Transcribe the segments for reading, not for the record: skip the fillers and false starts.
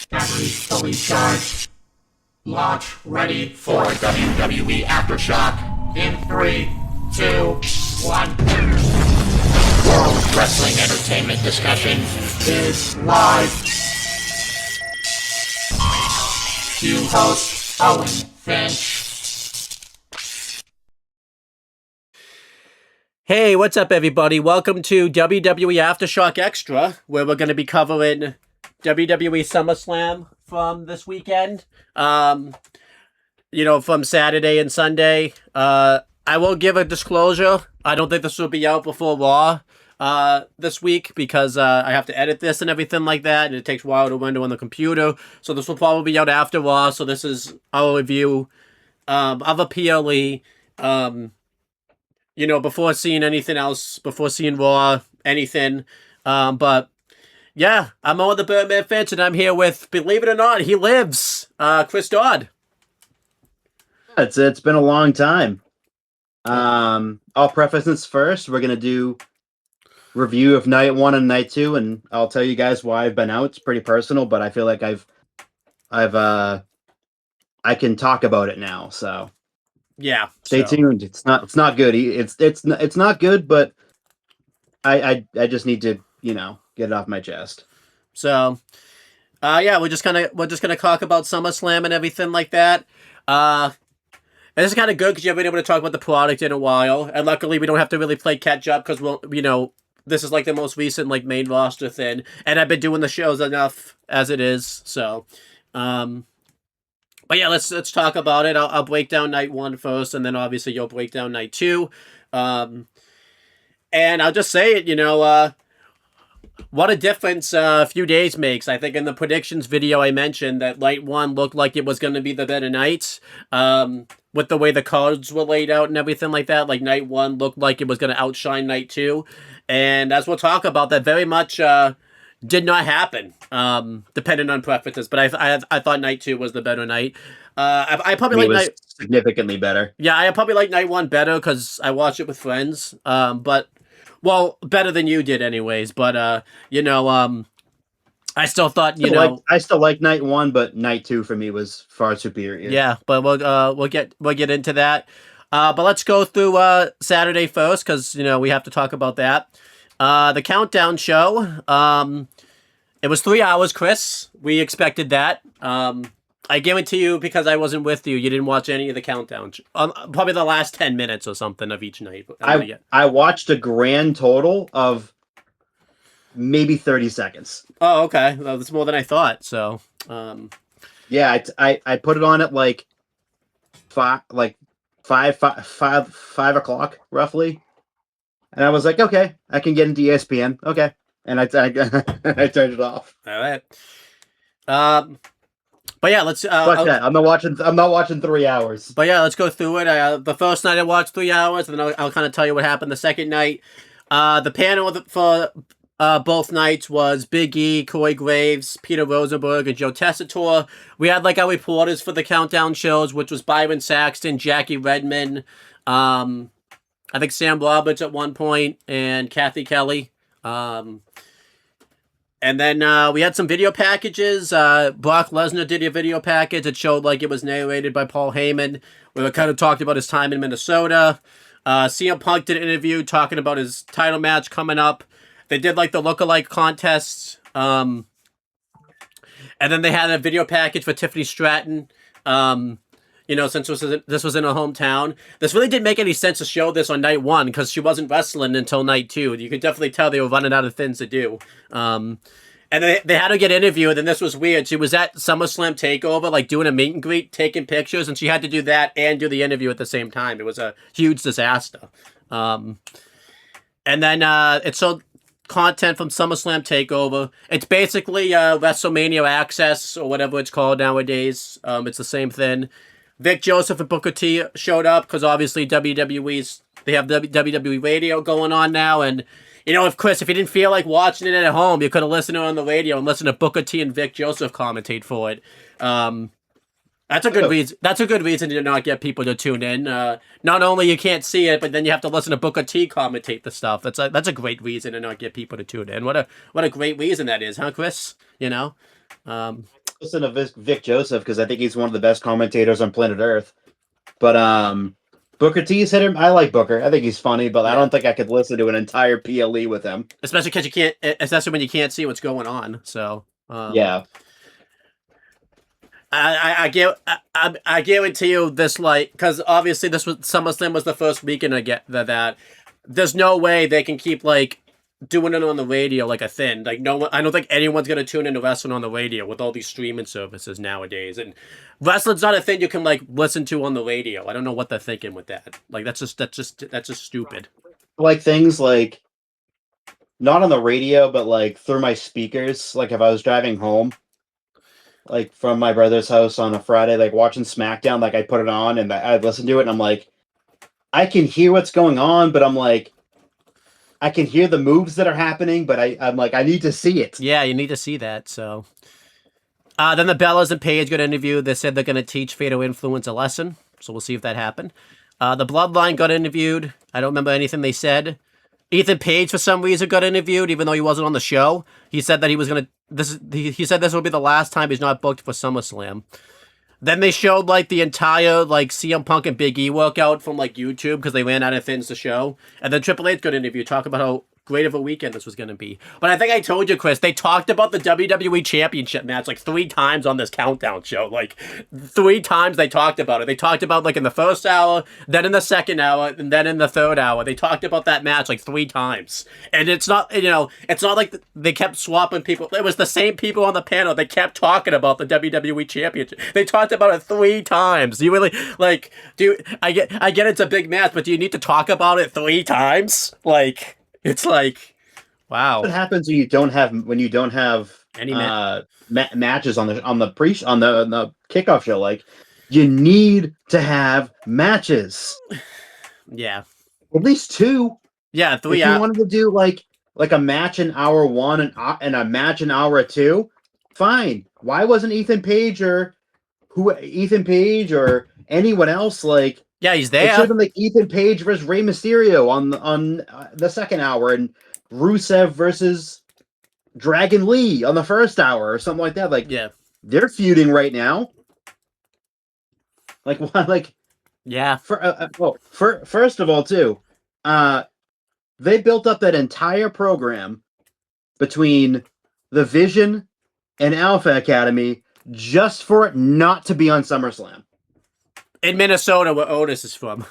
Batteries fully charged. Launch ready for WWE Aftershock in 3, 2, 1. World Wrestling Entertainment Discussion is live. Cue host Owen Finch. Hey, what's up, everybody? Welcome to WWE Aftershock Extra, where we're going to be covering WWE Summerslam from this weekend. From Saturday and Sunday. I will give a disclosure. I don't think this will be out before Raw this week because I have to edit this and everything like that, and it takes a while to render on the computer. So this will probably be out after Raw. So this is our review of a PLE. Before seeing anything else, before seeing Raw, anything. But yeah, I'm Owen the Birdman Finch, and I'm here with, believe it or not, he lives, Chris Dodd. It's been a long time. I'll preface this first. We're gonna do review of night 1 and night 2, and I'll tell you guys why I've been out. It's pretty personal, but I feel like I can talk about it now. So yeah, stay tuned. It's not good. It's not good, but I just need to get it off my chest. So we're just gonna talk about SummerSlam and everything like that. And this is kind of good because you haven't been able to talk about the product in a while, and luckily we don't have to really play catch up because this is like the most recent main roster thing, and I've been doing the shows enough as it is. So, but yeah, let's talk about it. I'll break down night 1 first, and then obviously you'll break down night 2. And I'll just say it, what a difference a few days makes. I think in the predictions video I mentioned that night 1 looked like it was going to be the better night. With the way the cards were laid out and everything like that, night 1 looked like it was going to outshine night 2. And as we'll talk about, that very much did not happen, depending on preferences. But I thought night 2 was the better night. I probably like night significantly better. Yeah, I probably like night 1 better because I watched it with friends. Well, better than you did, anyways. But I still thought I still like night 1, but night 2 for me was far superior. Yeah, but we'll get into that. But let's go through Saturday first because we have to talk about that. The countdown show. It was 3 hours, Chris. We expected that. I guarantee you, because I wasn't with you, you didn't watch any of the countdown. Probably the last 10 minutes or something of each night. I watched a grand total of maybe 30 seconds. Oh, okay. Well, that's more than I thought. So, yeah, I put it on at 5 o'clock roughly, and I was like, okay, I can get into ESPN. Okay, and I turned it off. All right. But yeah, let's. I'm not watching 3 hours. But yeah, let's go through it. The first night I watched 3 hours, and then I'll kind of tell you what happened the second night. The panel for both nights was Big E, Corey Graves, Peter Rosenberg, and Joe Tessitore. We had our reporters for the countdown shows, which was Byron Saxton, Jackie Redmond, I think Sam Roberts at one point, and Kathy Kelly. And then we had some video packages. Brock Lesnar did a video package. It showed it was narrated by Paul Heyman. We kind of talked about his time in Minnesota. CM Punk did an interview talking about his title match coming up. They did the lookalike contests. And then they had a video package for Tiffany Stratton. Since this was in her hometown. This really didn't make any sense to show this on night 1 because she wasn't wrestling until night 2. You could definitely tell they were running out of things to do. And they had to get interviewed, and this was weird. She was at SummerSlam TakeOver, doing a meet and greet, taking pictures, and she had to do that and do the interview at the same time. It was a huge disaster. And then it showed content from SummerSlam TakeOver. It's basically WrestleMania Access, or whatever it's called nowadays. It's the same thing. Vic Joseph and Booker T showed up because obviously they have WWE Radio going on now, and if you didn't feel like watching it at home, you could have listened to it on the radio and listened to Booker T and Vic Joseph commentate for it. That's a good reason. That's a good reason to not get people to tune in. Not only you can't see it, but then you have to listen to Booker T commentate the stuff. That's a great reason to not get people to tune in. What a great reason that is, huh, Chris? listen to Vic Joseph because I think he's one of the best commentators on planet Earth. But Booker T's hit him. I like Booker. I think he's funny, but I don't think I could listen to an entire PLE with him. Especially because you can't, especially when you can't see what's going on. So yeah. I guarantee you this, like, because obviously this was SummerSlam was the first weekend I get that. There's no way they can keep like doing it on the radio like a thing. Like no one, I don't think anyone's gonna tune into wrestling on the radio with all these streaming services nowadays. And wrestling's not a thing you can like listen to on the radio. I don't know what they're thinking with that. Like that's just stupid. Like things like not on the radio, but like through my speakers. Like if I was driving home, like from my brother's house on a Friday, like watching SmackDown, like I put it on and I'd listen to it, and I'm like, I can hear what's going on, but I'm like, I can hear the moves that are happening, but I'm like, I need to see it. Yeah, you need to see that. So, then the Bellas and Paige got interviewed. They said they're going to teach Fatal Influence a lesson. So we'll see if that happened. The Bloodline got interviewed. I don't remember anything they said. Ethan Page, for some reason, got interviewed, even though he wasn't on the show. He said that he was going to... He said this will be the last time he's not booked for SummerSlam. Then they showed, like, the entire, like, CM Punk and Big E workout from, like, YouTube, because they ran out of things to show. And then Triple H got interviewed, talking about how great of a weekend this was going to be. But I think I told you, Chris, they talked about the WWE Championship match, like, 3 times on this countdown show. Like, 3 times they talked about it. They talked about, like, in the first hour, then in the second hour, and then in the third hour. They talked about that match, like, 3 times. And it's not, you know, it's not like they kept swapping people. It was the same people on the panel. They kept talking about the WWE Championship. They talked about it 3 times. You really, like, I get it's a big match, but do you need to talk about it 3 times? Like... It's like, wow. What happens when you don't have any matches on the kickoff show? Like, you need to have matches. Yeah, at least 2. Yeah, 3. If you wanted to do like a match in hour 1 and a match in hour 2, fine. Why wasn't Ethan Page or anyone else like? Yeah, he's there. It should have been like Ethan Page versus Rey Mysterio on the second hour, and Rusev versus Dragon Lee on the first hour, or something like that. Like, yeah, they're feuding right now. Like, what? Like, yeah. First of all, too, they built up that entire program between the Vision and Alpha Academy just for it not to be on SummerSlam. In Minnesota, where Otis is from.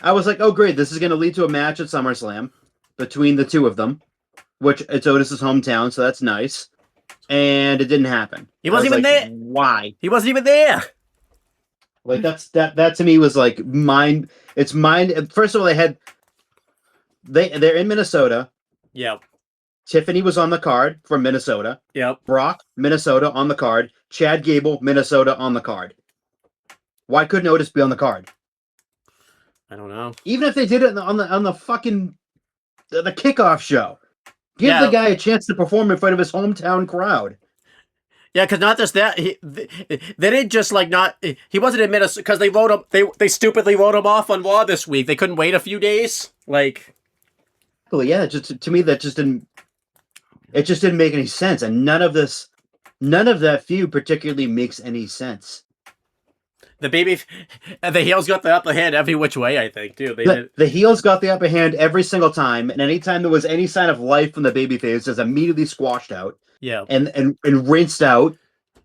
I was like, oh, great. This is going to lead to a match at SummerSlam between the 2 of them, which it's Otis's hometown, so that's nice. And it didn't happen. He wasn't even there. Why? He wasn't even there. Like, that to me was like mind. It's mind. First of all, they're in Minnesota. Yep. Tiffany was on the card from Minnesota. Yep. Brock, Minnesota on the card. Chad Gable, Minnesota on the card. Why couldn't Otis be on the card? I don't know. Even if they did it on the fucking the kickoff show, give the guy a chance to perform in front of his hometown crowd. Yeah, because not just that, they didn't just like not. He wasn't in Minnesota because they wrote him. They stupidly wrote him off on Raw this week. They couldn't wait a few days. Like, well, yeah, just to me that just didn't. It just didn't make any sense, and none of that feud particularly makes any sense. The heels got the upper hand every which way, I think, too. The heels got the upper hand every single time, and anytime there was any sign of life from the babyface, it's immediately squashed out. Yeah. And rinsed out.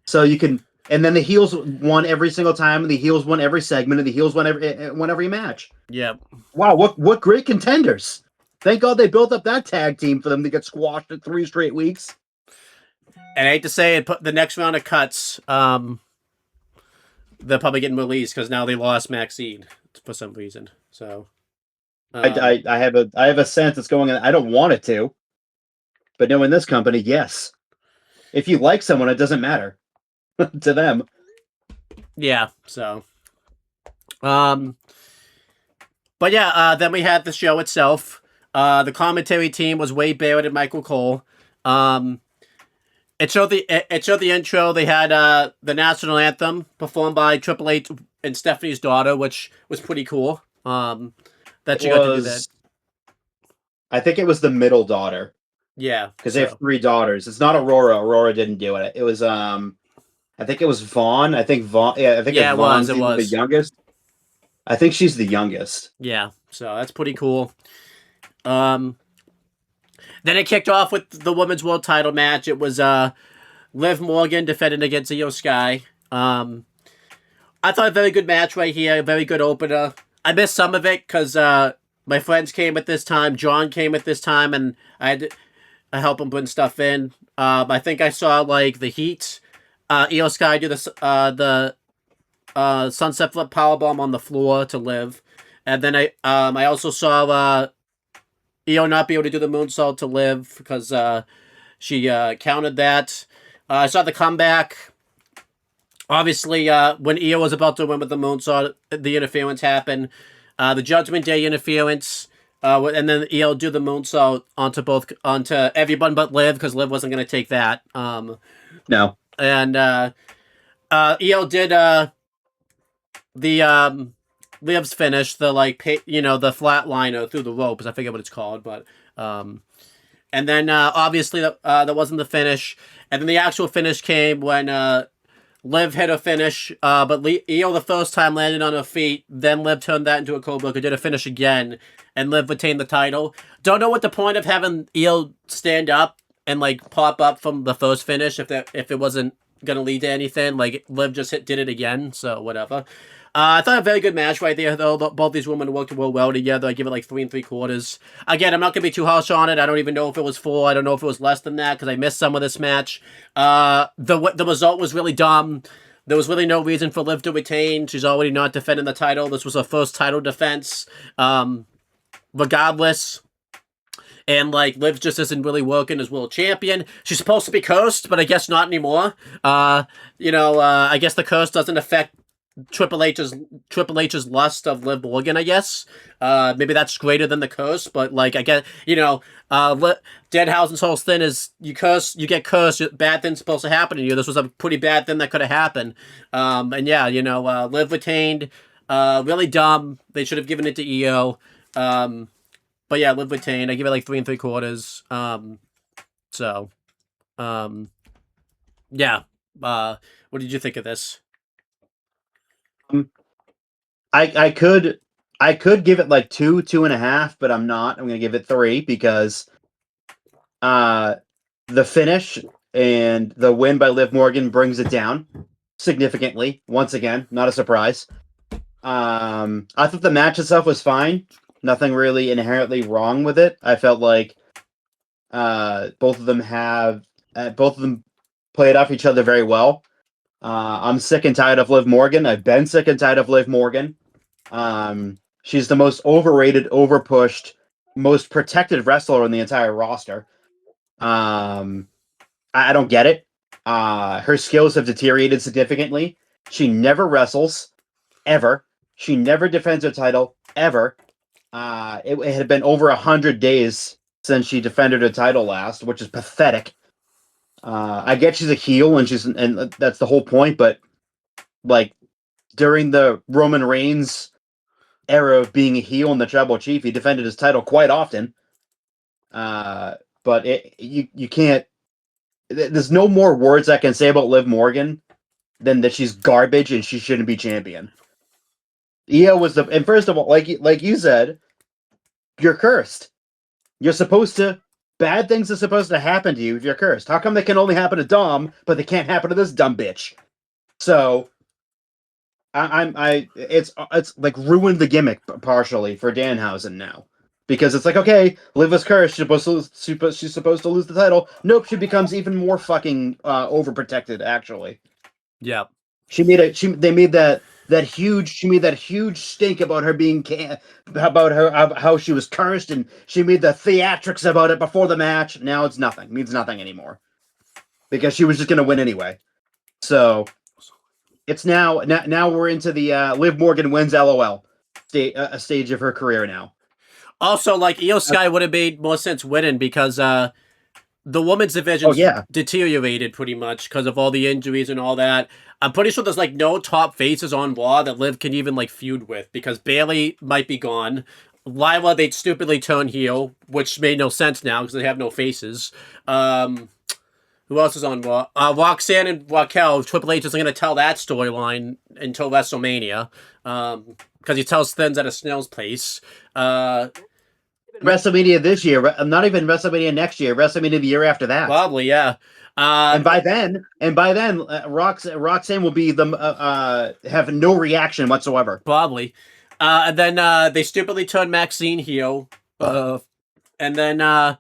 So you can, and then the heels won every single time, and the heels won every segment, and the heels won every match. Yeah. Wow, what great contenders! Thank God they built up that tag team for them to get squashed at 3 straight weeks. And I hate to say it, put the next round of cuts. They're probably getting released because now they lost Maxine for some reason. So I have a sense it's going on. I don't want it to, but knowing this company, yes. If you like someone, it doesn't matter to them. Yeah. So, but yeah. Then we had the show itself. The commentary team was Wade Barrett and Michael Cole. It showed the intro. They had the national anthem performed by Triple H and Stephanie's daughter, which was pretty cool. That you got to do that. I think it was the middle daughter. Yeah. because they have 3 daughters. It's not Aurora. Aurora didn't do it. It was I think it was Vaughn. I think Vaughn. Yeah, I think Yeah, it's it was. Vaughn's It either the was. youngest. I think she's the youngest. Yeah. So that's pretty cool. Um, then it kicked off with the women's world title match. It was Liv Morgan defending against Io Sky. I thought a very good match right here. A very good opener. I missed some of it because my friends came at this time. John came at this time, and I had to help him bring stuff in. I think I saw like the Heat. Io Sky do the sunset flip powerbomb on the floor to Liv, and then I also saw Io not be able to do the moonsault to Liv because she countered that. I saw the comeback. Obviously, when Io was about to win with the moonsault, the interference happened. The Judgment Day interference, and then Io do the moonsault onto everyone but Liv because Liv wasn't going to take that. No. And Io did the Liv's finish, the the flatliner through the ropes. I forget what it's called, but and then obviously that wasn't the finish. And then the actual finish came when Liv hit a finish, but Io the first time landed on her feet. Then Liv turned that into a cobra, did a finish again, and Liv retained the title. Don't know what the point of having Io stand up and like pop up from the first finish if it wasn't gonna lead to anything. Like Liv just did it again, so whatever. I thought a very good match right there, though. Both these women worked real well together. I give it like 3 3/4. Again, I'm not going to be too harsh on it. I don't even know if it was 4. I don't know if it was less than that because I missed some of this match. The result was really dumb. There was really no reason for Liv to retain. She's already not defending the title. This was her first title defense. Regardless. And, like, Liv just isn't really working as world champion. She's supposed to be cursed, but I guess not anymore. I guess the curse doesn't affect Triple H's lust of Liv Morgan, I guess. Maybe that's greater than the curse, but like I get, Danhausen's whole thing is you get cursed, bad things supposed to happen to you. This was a pretty bad thing that could have happened. Liv retained. Really dumb. They should have given it to Io. But yeah, Liv retained. I give it like 3 3/4. What did you think of this? I could give it like 2, 2.5, but I'm not. I'm gonna give it 3 because the finish and the win by Liv Morgan brings it down significantly. Once again, not a surprise. I thought the match itself was fine. Nothing really inherently wrong with it. I felt like both of them played off each other very well. I'm sick and tired of Liv Morgan. I've been sick and tired of Liv Morgan. She's the most overrated, overpushed, most protected wrestler on the entire roster. I don't get it. Her skills have deteriorated significantly. She never wrestles, ever. She never defends her title, ever. It had been over 100 days since she defended her title last, which is pathetic. I get she's a heel and that's the whole point, but like during the Roman Reigns era of being a heel and the tribal chief, he defended his title quite often. But you can't. There's no more words I can say about Liv Morgan than that she's garbage and she shouldn't be champion. Io was and first of all, like you said, you're cursed. You're supposed to. Bad things are supposed to happen to you if you're cursed. How come they can only happen to Dom, but they can't happen to this dumb bitch? So, it's like ruined the gimmick partially for Danhausen now, because it's like, okay, Liv was cursed. She's supposed to lose the title. Nope, she becomes even more fucking overprotected. Actually, yeah. She made that huge stink about her being about her how she was cursed, and she made the theatrics about it before the match. Now it's nothing. It means nothing anymore because she was just gonna win anyway. So it's now we're into the Liv Morgan wins LOL a stage of her career now. Also, like Io Sky would have made more sense winning because the women's division deteriorated pretty much because of all the injuries and all that. I'm pretty sure there's like no top faces on Raw that Liv can even like feud with because Bayley might be gone. Lila, they stupidly turned heel, which made no sense now because they have no faces. Who else is on Raw? Roxanne and Raquel. Triple H isn't going to tell that storyline until WrestleMania because he tells things at a snail's pace. WrestleMania this year, not even WrestleMania next year, WrestleMania the year after that. Probably, yeah. And by then, Roxanne will be have no reaction whatsoever. Probably. And then they stupidly turned Maxine heel. And then I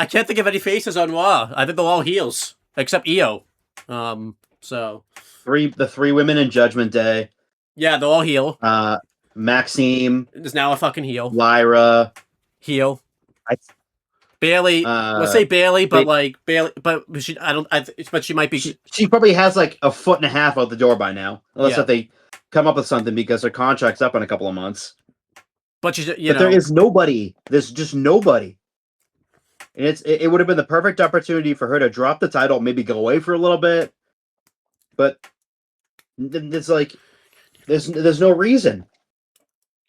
can't think of any faces on Raw. I think they're all heels except Io. So the three women in Judgment Day. Yeah, they're all heel. Maxime is now a fucking heel. Lyra heel. Bailey, let's say Bailey, but but she might be. She probably has like a foot and a half out the door by now, unless if they come up with something because her contract's up in a couple of months. But there is nobody. There's just nobody, and it would have been the perfect opportunity for her to drop the title, maybe go away for a little bit, but it's like there's no reason.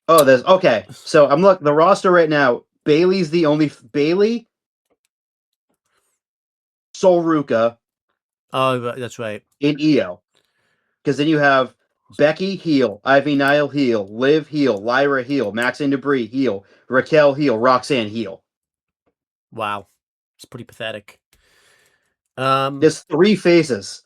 Oh, okay. So I'm looking the roster right now. Bailey's the only Bailey, Sol Ruka. Oh, that's right. In Io, because then you have Becky heel, Ivy Nile heel, Liv heel, Lyra heel, Maxine Debris heel, Raquel heel, Roxanne heel. Wow, it's pretty pathetic. There's three faces.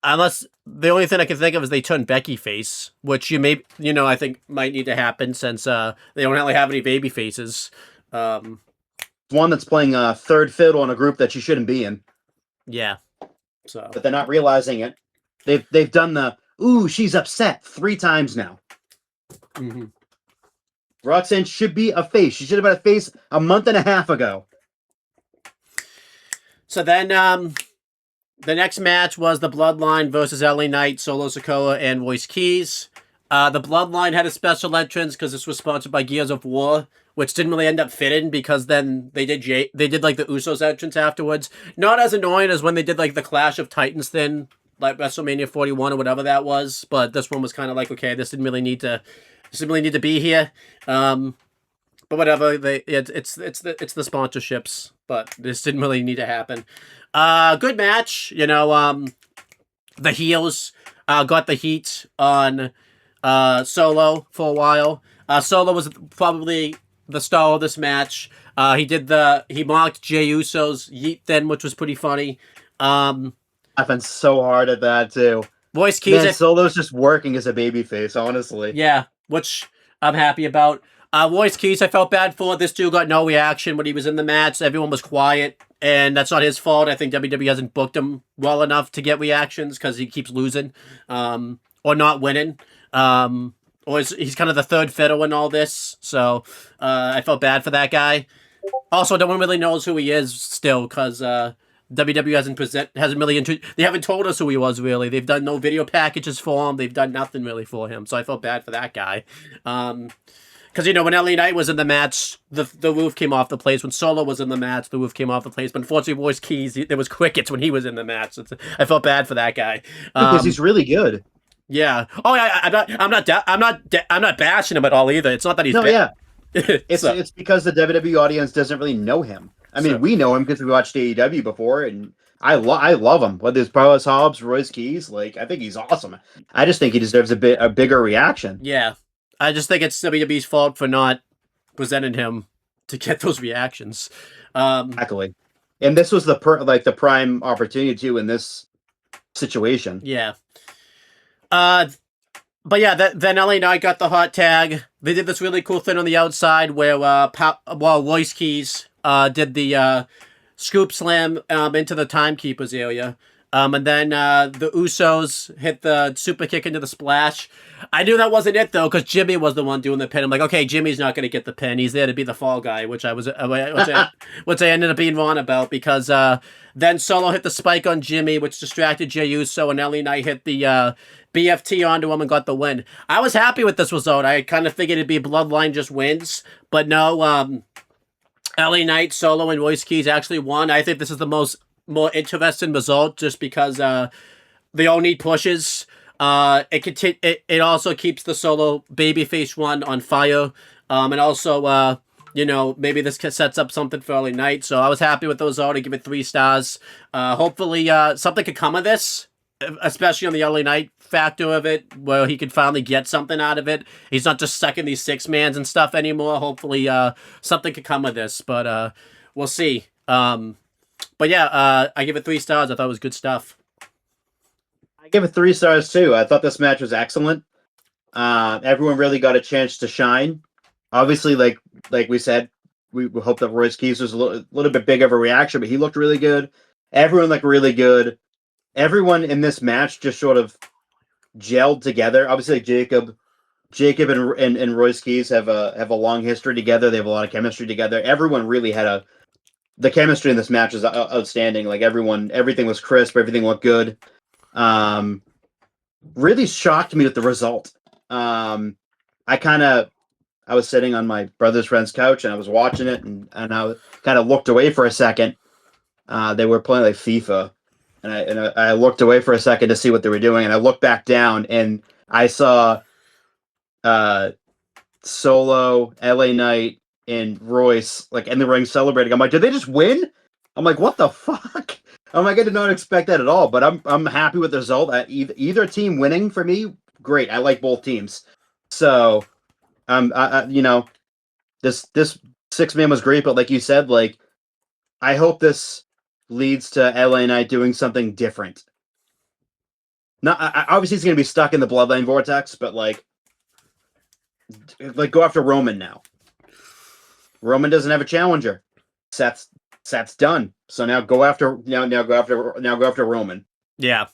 Unless the only thing I can think of is they turn Becky face, which I think might need to happen since they don't really have any baby faces. One that's playing third fiddle in a group that she shouldn't be in. Yeah. So, but they're not realizing it. They've done the she's upset 3 times now. Mm-hmm. Roxanne should be a face. She should have been a face a month and a half ago. So then, the next match was the Bloodline versus LA Knight, Solo Sikoa, and Royce Keys. The Bloodline had a special entrance because this was sponsored by Gears of War, which didn't really end up fitting because then they did like the Usos entrance afterwards. Not as annoying as when they did like the Clash of Titans thing, like WrestleMania 41 or whatever that was. But this one was kind of like, okay, this didn't really need to be here. But whatever, it's the sponsorships, but this didn't really need to happen. Good match, the heels got the heat on Solo for a while. Solo was probably the star of this match. He mocked Jey Uso's yeet then, which was pretty funny. Laughing so hard at that too. Royce Keys, Solo's just working as a babyface, honestly. Yeah, which I'm happy about. Royce Keys, I felt bad for. This dude got no reaction when he was in the match. Everyone was quiet, and that's not his fault. I think WWE hasn't booked him well enough to get reactions because he keeps losing or not winning. Or he's kind of the third fiddle in all this, so I felt bad for that guy. Also, no one really knows who he is still because WWE hasn't really they haven't told us who he was really. They've done no video packages for him. They've done nothing really for him, so I felt bad for that guy. Because, when LA Knight was in the match, the roof came off the place. When Solo was in the match, the roof came off the place. But unfortunately, Royce Keys, there was crickets when he was in the match. I felt bad for that guy. Because he's really good. Yeah. Oh, yeah. I'm not bashing him at all either. It's not that he's yeah. It's because the WWE audience doesn't really know him. I mean, we know him because we watched AEW before, and I love him. Whether it's Carlos Hobbs, Royce Keys, I think he's awesome. I just think he deserves a bigger reaction. Yeah. I just think it's WWE's fault for not presenting him to get those reactions. Exactly. And this was the prime opportunity too in this situation. Yeah. But yeah, then LA Knight got the hot tag. They did this really cool thing on the outside where Royce Keys did the scoop slam into the timekeeper's area. And then the Usos hit the super kick into the splash. I knew that wasn't it though, because Jimmy was the one doing the pin. I'm like, okay, Jimmy's not going to get the pin. He's there to be the fall guy, which I ended up being wrong about because then Solo hit the spike on Jimmy, which distracted Jey Uso, and LA Knight hit the BFT onto him and got the win. I was happy with this result. I kind of figured it'd be Bloodline just wins, but no. LA Knight, Solo, and Royce Keys actually won. I think this is the more interesting result just because they all need pushes. It also keeps the Solo babyface run on fire. And also, maybe this sets up something for early night. So I was happy with those all to give it 3 stars. Hopefully, something could come of this, especially on the early night factor of it, where he could finally get something out of it. He's not just stuck in these 6-mans and stuff anymore. Hopefully, something could come of this, but we'll see. But yeah, I give it 3 stars. I thought it was good stuff. I give it 3 stars too. I thought this match was excellent. Everyone really got a chance to shine. Obviously, like we said, we hope that Royce Keys was a little bit big of a reaction, but he looked really good. Everyone looked really good. Everyone in this match just sort of gelled together. Obviously, Jacob and Royce Keys have a long history together. They have a lot of chemistry together. Everyone really had the chemistry in this match is outstanding. Like everything was crisp. Everything looked good. Really shocked me with the result. I was sitting on my brother's friend's couch and I was watching it and I kind of looked away for a second. They were playing like FIFA, and I looked away for a second to see what they were doing, and I looked back down and I saw Solo, LA Knight, and Royce like in the ring celebrating. I'm like, did they just win? I'm like, what the fuck? I'm like, I did not expect that at all, but I'm happy with the result. Either team winning for me, great. I like both teams, so this 6-man was great, but like you said, like I hope this leads to LA Knight doing something different. Not obviously he's going to be stuck in the Bloodline vortex, but like go after Roman now. Roman doesn't have a challenger. Seth's done. So now go after Roman. Yeah.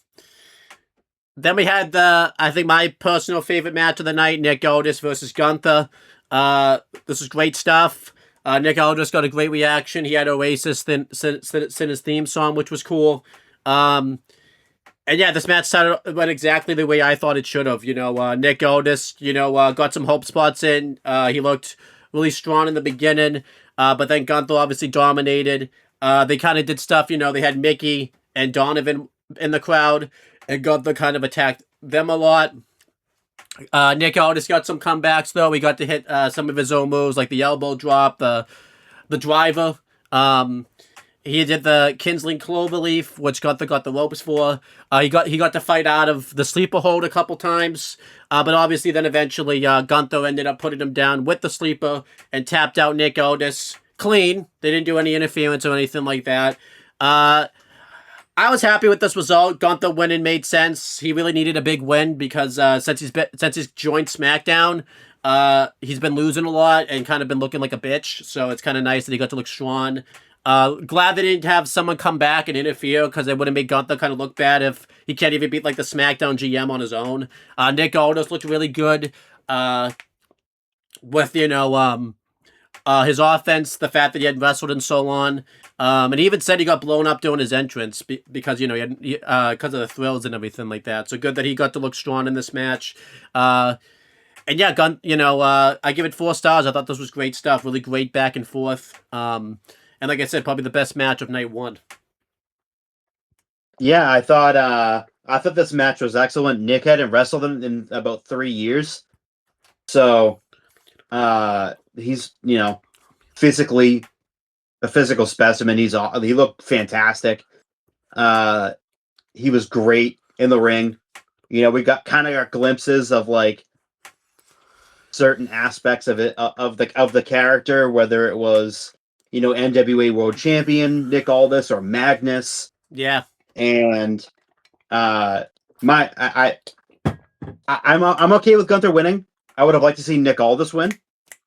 Then we had I think my personal favorite match of the night, Nick Aldis versus Gunther. This is great stuff. Nick Aldis got a great reaction. He had Oasis sing his theme song, which was cool. And yeah, this match went exactly the way I thought it should have. Nick Aldis, got some hope spots in. He looked really strong in the beginning, but then Gunther obviously dominated. They kind of did stuff, they had Mickey and Donovan in the crowd, and Gunther kind of attacked them a lot. Nick Aldis got some comebacks, though. He got to hit some of his own moves, like the elbow drop, the driver. He did the Kinsling Cloverleaf, which Gunther got the ropes for. He got to fight out of the sleeper hold a couple times, but obviously then eventually Gunther ended up putting him down with the sleeper and tapped out Nick Aldis clean. They didn't do any interference or anything like that. I was happy with this result. Gunther winning made sense. He really needed a big win because since he's joined SmackDown, he's been losing a lot and kind of been looking like a bitch. So it's kind of nice that he got to look strong. Glad they didn't have someone come back and interfere because it would have made Gunther kind of look bad if he can't even beat like the SmackDown GM on his own. Nick Aldis looked really good with his offense, the fact that he hadn't wrestled in so long. And he even said he got blown up during his entrance because, he had because of the thrills and everything like that. So good that he got to look strong in this match. And yeah, I give it 4 stars. I thought this was great stuff. Really great back and forth. And like I said, probably the best match of night 1. Yeah, I thought this match was excellent. Nick hadn't wrestled in about 3 years. So he's, physically a physical specimen. He looked fantastic. He was great in the ring. We got glimpses of like certain aspects of it, of the character, whether it was, NWA World Champion Nick Aldis or Magnus. Yeah. And I'm okay with Gunther winning. I would have liked to see Nick Aldis win,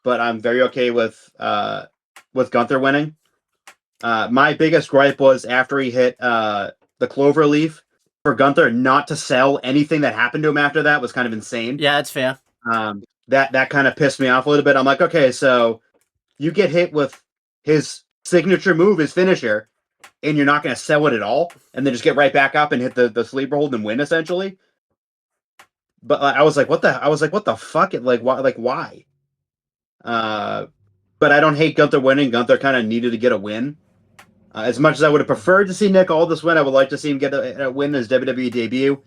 but I'm very okay with Gunther winning. My biggest gripe was after he hit the Cloverleaf, for Gunther not to sell anything that happened to him after that was kind of insane. Yeah, that's fair. That kind of pissed me off a little bit. I'm like, okay, so you get hit with his signature move, his finisher, and you're not going to sell it at all, and then just get right back up and hit the sleeper hold and win essentially. But I was like, what the fuck? Why? But I don't hate Gunther winning. Gunther kind of needed to get a win. As much as I would have preferred to see Nick Aldis win, I would like to see him get a win in his WWE debut.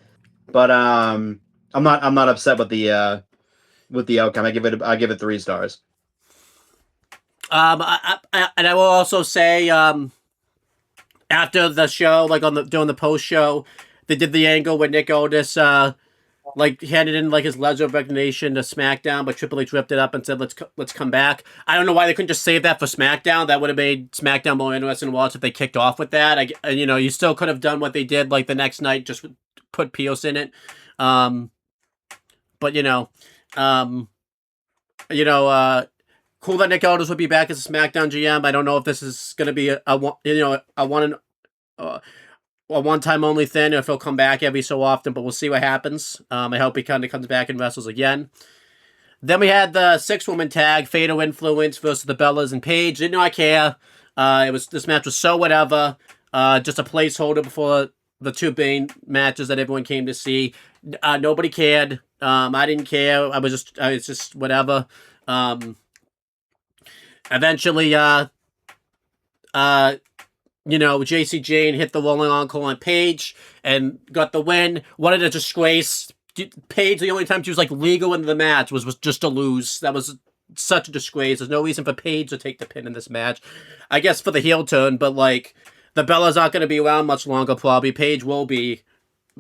But I'm not upset with the outcome. I give it 3 stars. And I will also say, after the show, like during the post show, they did the angle where Nick Otis, like handed in like his letter of resignation to SmackDown, but Triple H ripped it up and said, let's come back. I don't know why they couldn't just save that for SmackDown. That would have made SmackDown more interesting to watch if they kicked off with that. You know, you still could have done what they did like the next night, just put Pios in it. But cool that Nick Aldis would be back as a SmackDown GM. I don't know if this is going to be a one-time only thing, or if he'll come back every so often, but we'll see what happens. I hope he kind of comes back and wrestles again. Then we had the 6-woman tag, Fatal Influence versus the Bellas and Paige. Did not care. This match was so whatever. Just a placeholder before the two main matches that everyone came to see. Nobody cared. I didn't care. It's just whatever. Eventually, JC Jane hit the rolling encore on Paige and got the win. What a disgrace. Paige, the only time she was like legal in the match was just to lose. That was such a disgrace. There's no reason for Paige to take the pin in this match. I guess for the heel turn, but like the Bellas aren't going to be around much longer probably. Paige will be,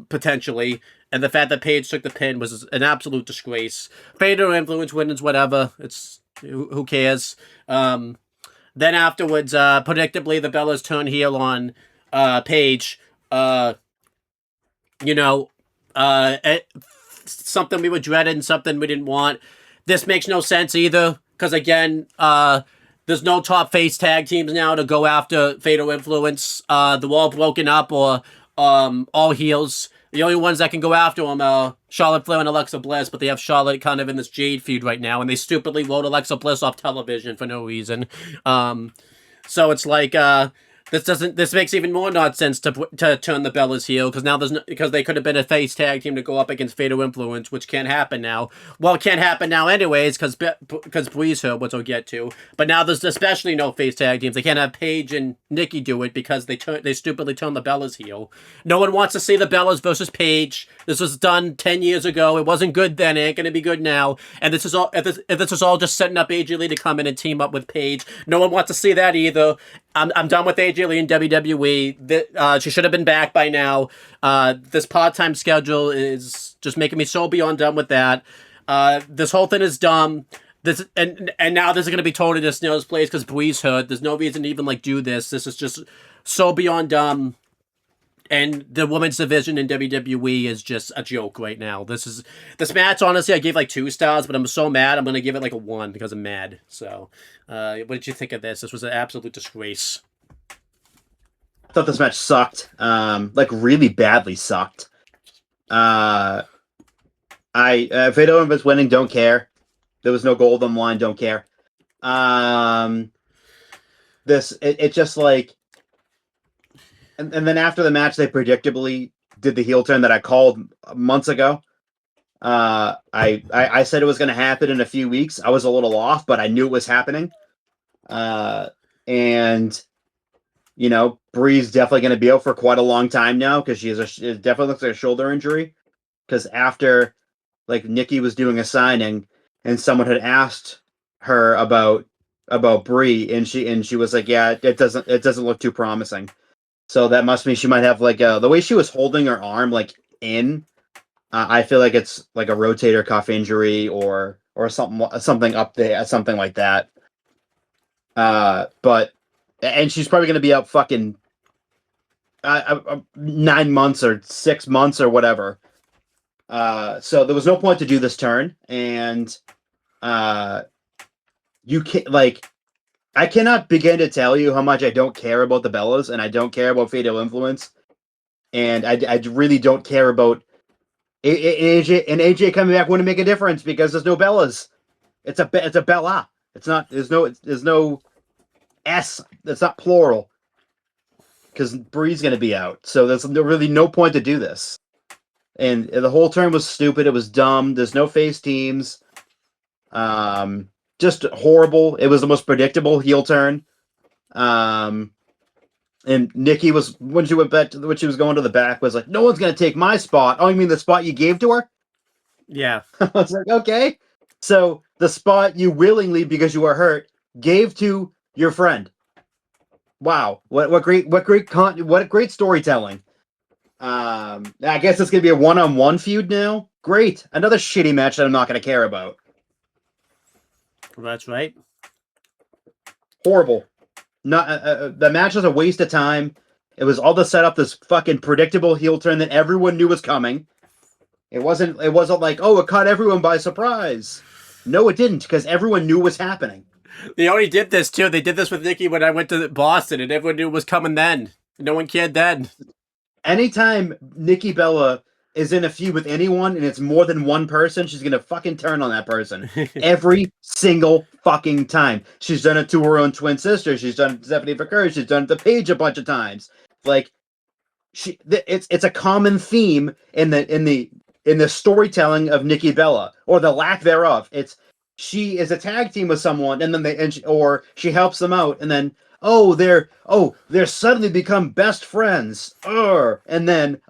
potentially. And the fact that Paige took the pin was an absolute disgrace. Fatal Influence wins, whatever. Who cares? Then afterwards, predictably, the Bellas turn heel on Paige. Something we were dreading, something we didn't want. This makes no sense either, because again, there's no top face tag teams now to go after Fatal Influence. They're all broken up or all heels. The only ones that can go after them are Charlotte Flair and Alexa Bliss, but they have Charlotte kind of in this Jade feud right now, and they stupidly wrote Alexa Bliss off television for no reason. So it's like this makes even more nonsense to turn the Bellas heel, because now because they could have been a face tag team to go up against Fatal Influence, which can't happen now. Well, it can't happen now anyways, because Bree's here, which I'll get to. But now there's especially no face tag teams. They can't have Paige and Nikki do it because they stupidly turn the Bellas heel. No one wants to see the Bellas versus Paige. This was done 10 years ago. It wasn't good then. It ain't gonna be good now. And this is all if this is all just setting up AJ Lee to come in and team up with Paige. No one wants to see that either. I'm done with AJ Lee in WWE. She should have been back by now. This part-time schedule is just making me so beyond done with that. This whole thing is dumb. And now this is going to be totally the snail's place because Bree's hurt. There's no reason to even do this. This is just so beyond dumb. And the women's division in WWE is just a joke right now. This match, honestly, I gave 2 stars, but I'm so mad, I'm going to give it a 1 because I'm mad. So, what did you think of this? This was an absolute disgrace. I thought this match sucked. Really badly sucked. Fatal Influence winning, don't care. There was no gold on the line, don't care. It just And then after the match, they predictably did the heel turn that I called months ago. I said it was going to happen in a few weeks. I was a little off, but I knew it was happening. Bree's definitely going to be out for quite a long time now because it definitely looks like a shoulder injury. Because after Nikki was doing a signing and someone had asked her about Bree, and she was like, yeah, it doesn't look too promising. So that must mean she might have the way she was holding her arm in. I feel like it's a rotator cuff injury or something up there, something like that. And she's probably going to be out fucking 9 months or 6 months or whatever. So there was no point to do this turn, and you can't I cannot begin to tell you how much I don't care about the Bellas, and I don't care about Fatal Influence, and I really don't care about AJ. And AJ coming back wouldn't make a difference because there's no Bellas. It's a Bella. It's not. There's no S. It's not plural because Bree's going to be out. So there's really no point to do this. And the whole turn was stupid. It was dumb. There's no face teams. Just horrible. It was the most predictable heel turn. And Nikki was when she was going to the back was like, no one's gonna take my spot. Oh, you mean the spot you gave to her? Yeah. I was like, okay. So the spot you willingly, because you were hurt, gave to your friend. Wow, what great storytelling. I guess it's gonna be a one-on-one feud now. Great, another shitty match that I'm not gonna care about. That's right. Horrible. Not the match was a waste of time. It was all to set up this fucking predictable heel turn that everyone knew was coming. It wasn't like, oh, it caught everyone by surprise. No, it didn't, because everyone knew what was happening. They already did this too. They did this with Nikki when I went to Boston, and everyone knew it was coming then. No one cared then. Anytime Nikki Bella is in a feud with anyone and it's more than one person, she's gonna fucking turn on that person. Every single fucking time. She's done it to her own twin sister. She's done it to Stephanie McCurry. She's done it to Paige a bunch of times. Like, it's a common theme in the storytelling of Nikki Bella, or the lack thereof. It's she is a tag team with someone, and then or she helps them out, and then they're suddenly become best friends. And then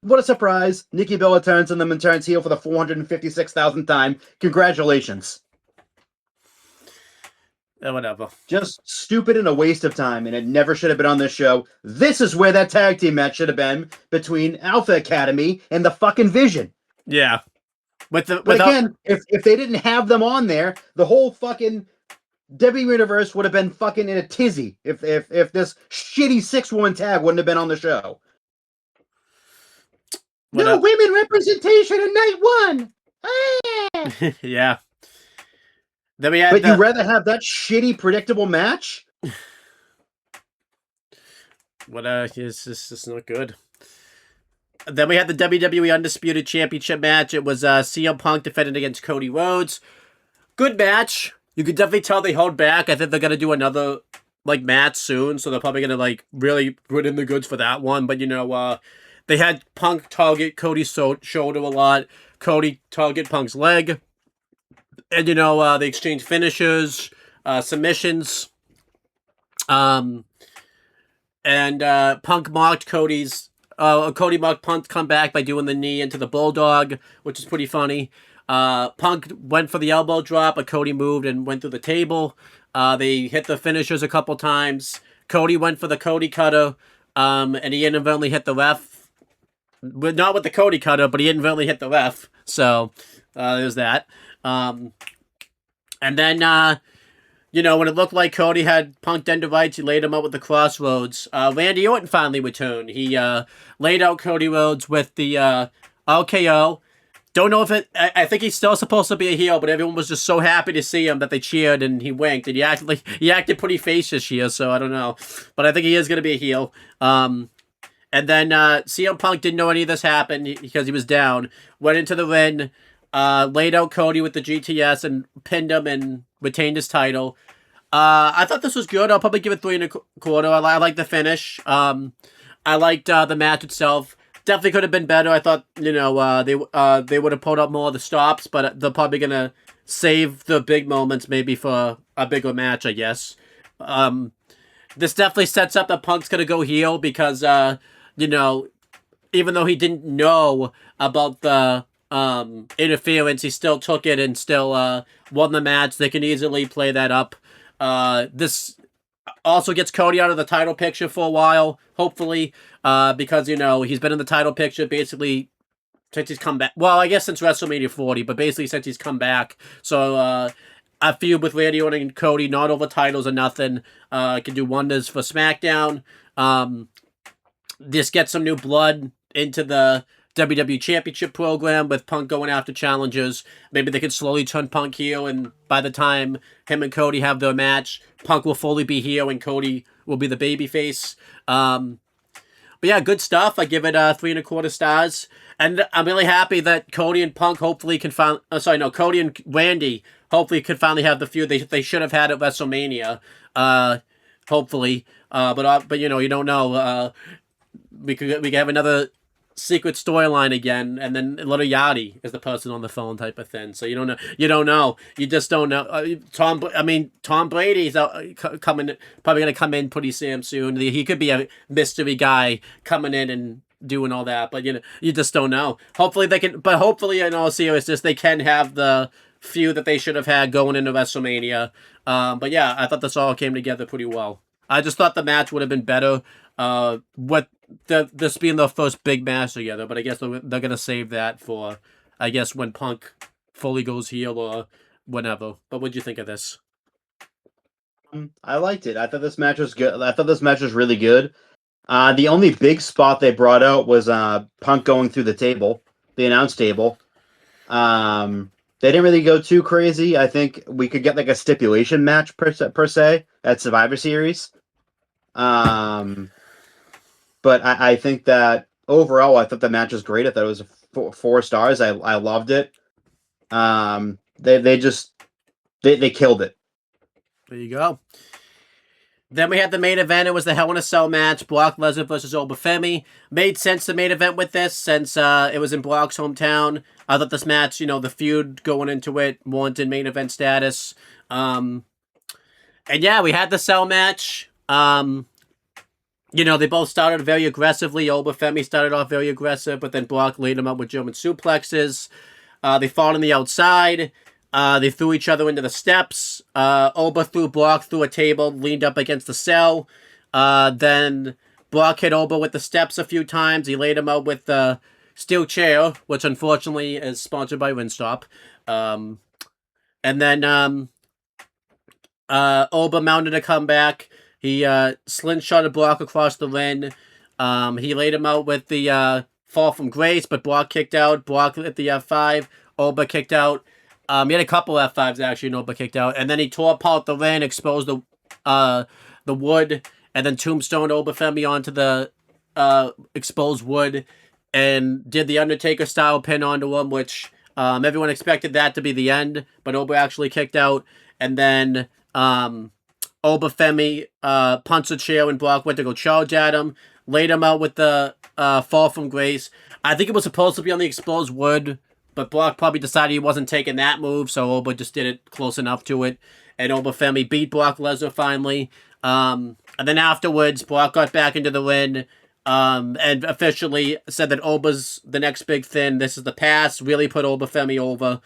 what a surprise! Nikki Bella turns on them and turns heel for the 456,000th time. Congratulations. Whatever. Just stupid and a waste of time, and it never should have been on this show. This is where that tag team match should have been between Alpha Academy and the fucking Vision. Yeah. But again, if they didn't have them on there, the whole fucking WWE Universe would have been fucking in a tizzy if this shitty 6-woman tag wouldn't have been on the show. No women representation in night one. Ah! Yeah. Then we had but you'd rather have that shitty, predictable match? It's just not good. Then we had the WWE Undisputed Championship match. It was CM Punk defending against Cody Rhodes. Good match. You could definitely tell they held back. I think they're gonna do another match soon, so they're probably gonna really put in the goods for that one. But they had Punk target Cody's shoulder a lot. Cody target Punk's leg. And, they exchanged finishers, submissions. And Punk mocked Cody mocked Punk's comeback by doing the knee into the Bulldog, which is pretty funny. Punk went for the elbow drop, but Cody moved and went through the table. They hit the finishers a couple times. Cody went for the Cody Cutter, and he inadvertently hit the ref. Not with the Cody Cutter, but he inadvertently hit the ref. So, there's that. And then, when it looked like Cody had Punk dead to rights, he laid him out with the Crossroads. Randy Orton finally returned. He laid out Cody Rhodes with the RKO. Don't know if I think he's still supposed to be a heel, but everyone was just so happy to see him that they cheered and he winked. And he acted pretty face this year, so I don't know. But I think he is going to be a heel. And then CM Punk didn't know any of this happened because he was down. Went into the ring. Laid out Cody with the GTS and pinned him and retained his title. I thought this was good. I'll probably give it 3 1/4. I like the finish. I liked the match itself. Definitely could have been better. I thought they would have pulled up more of the stops, but they're probably gonna save the big moments maybe for a bigger match, I guess. This definitely sets up that Punk's gonna go heel because even though he didn't know about the interference, he still took it and still won the match. They can easily play that up. This also gets Cody out of the title picture for a while, hopefully, because he's been in the title picture basically since he's come back. Well, I guess since WrestleMania 40, but basically since he's come back. So a feud with Randy Orton and Cody, not over titles or nothing, can do wonders for SmackDown. This gets some new blood into the WWE Championship program with Punk going after challengers. Maybe they could slowly turn Punk heel, and by the time him and Cody have their match, Punk will fully be heel and Cody will be the babyface. But yeah, good stuff. I give it 3 1/4 stars. And I'm really happy that Cody and Punk hopefully can Cody and Randy hopefully could finally have the feud they should have had at WrestleMania. Hopefully. But you don't know. We could have another secret storyline again, and then Little Yachty is the person on the phone type of thing. So you don't know. You just don't know. Tom Brady's probably gonna come in pretty soon. He could be a mystery guy coming in and doing all that, but you just don't know. Hopefully they can. But hopefully, in all seriousness, they can have the feud that they should have had going into WrestleMania. But yeah, I thought this all came together pretty well. I just thought the match would have been better with this being the first big match together. But I guess they're going to save that for, I guess, when Punk fully goes heel or whenever. But what'd you think of this? I liked it. I thought this match was good. I thought this match was really good. The only big spot they brought out was Punk going through the table, the announce table. They didn't really go too crazy. I think we could get like a stipulation match per se at Survivor Series. But I think that overall, I thought the match was great. I thought it was 4 stars. I loved it. They killed it. There you go. Then we had the main event. It was the Hell in a Cell match. Brock Lesnar versus Obafemi. Made sense the main event with this since it was in Brock's hometown. I thought this match, the feud going into it warranted main event status. And yeah, we had the Cell match. They both started very aggressively. Obafemi started off very aggressive, but then Brock laid him up with German suplexes. They fought on the outside. They threw each other into the steps. Oba threw Brock through a table, leaned up against the cell. Then Brock hit Oba with the steps a few times. He laid him out with the steel chair, which unfortunately is sponsored by Winstop. And then Oba mounted a comeback. He slingshotted Brock across the ring. He laid him out with the fall from grace, but Brock kicked out. Brock hit the F5. Oba kicked out. He had a couple F5s actually, Oba kicked out, and then he tore apart the ring, exposed the wood, and then tombstoned Obafemi onto the exposed wood, and did the Undertaker style pin onto him, which everyone expected that to be the end, but Oba actually kicked out, and then Obafemi punched a chair when Brock went to go charge at him, laid him out with the fall from grace. I think it was supposed to be on the exposed wood, but Brock probably decided he wasn't taking that move, so Oba just did it close enough to it. And Obafemi beat Brock Lesnar finally. And then afterwards, Brock got back into the ring and officially said that Oba's the next big thing. This is the past. Really put Obafemi over.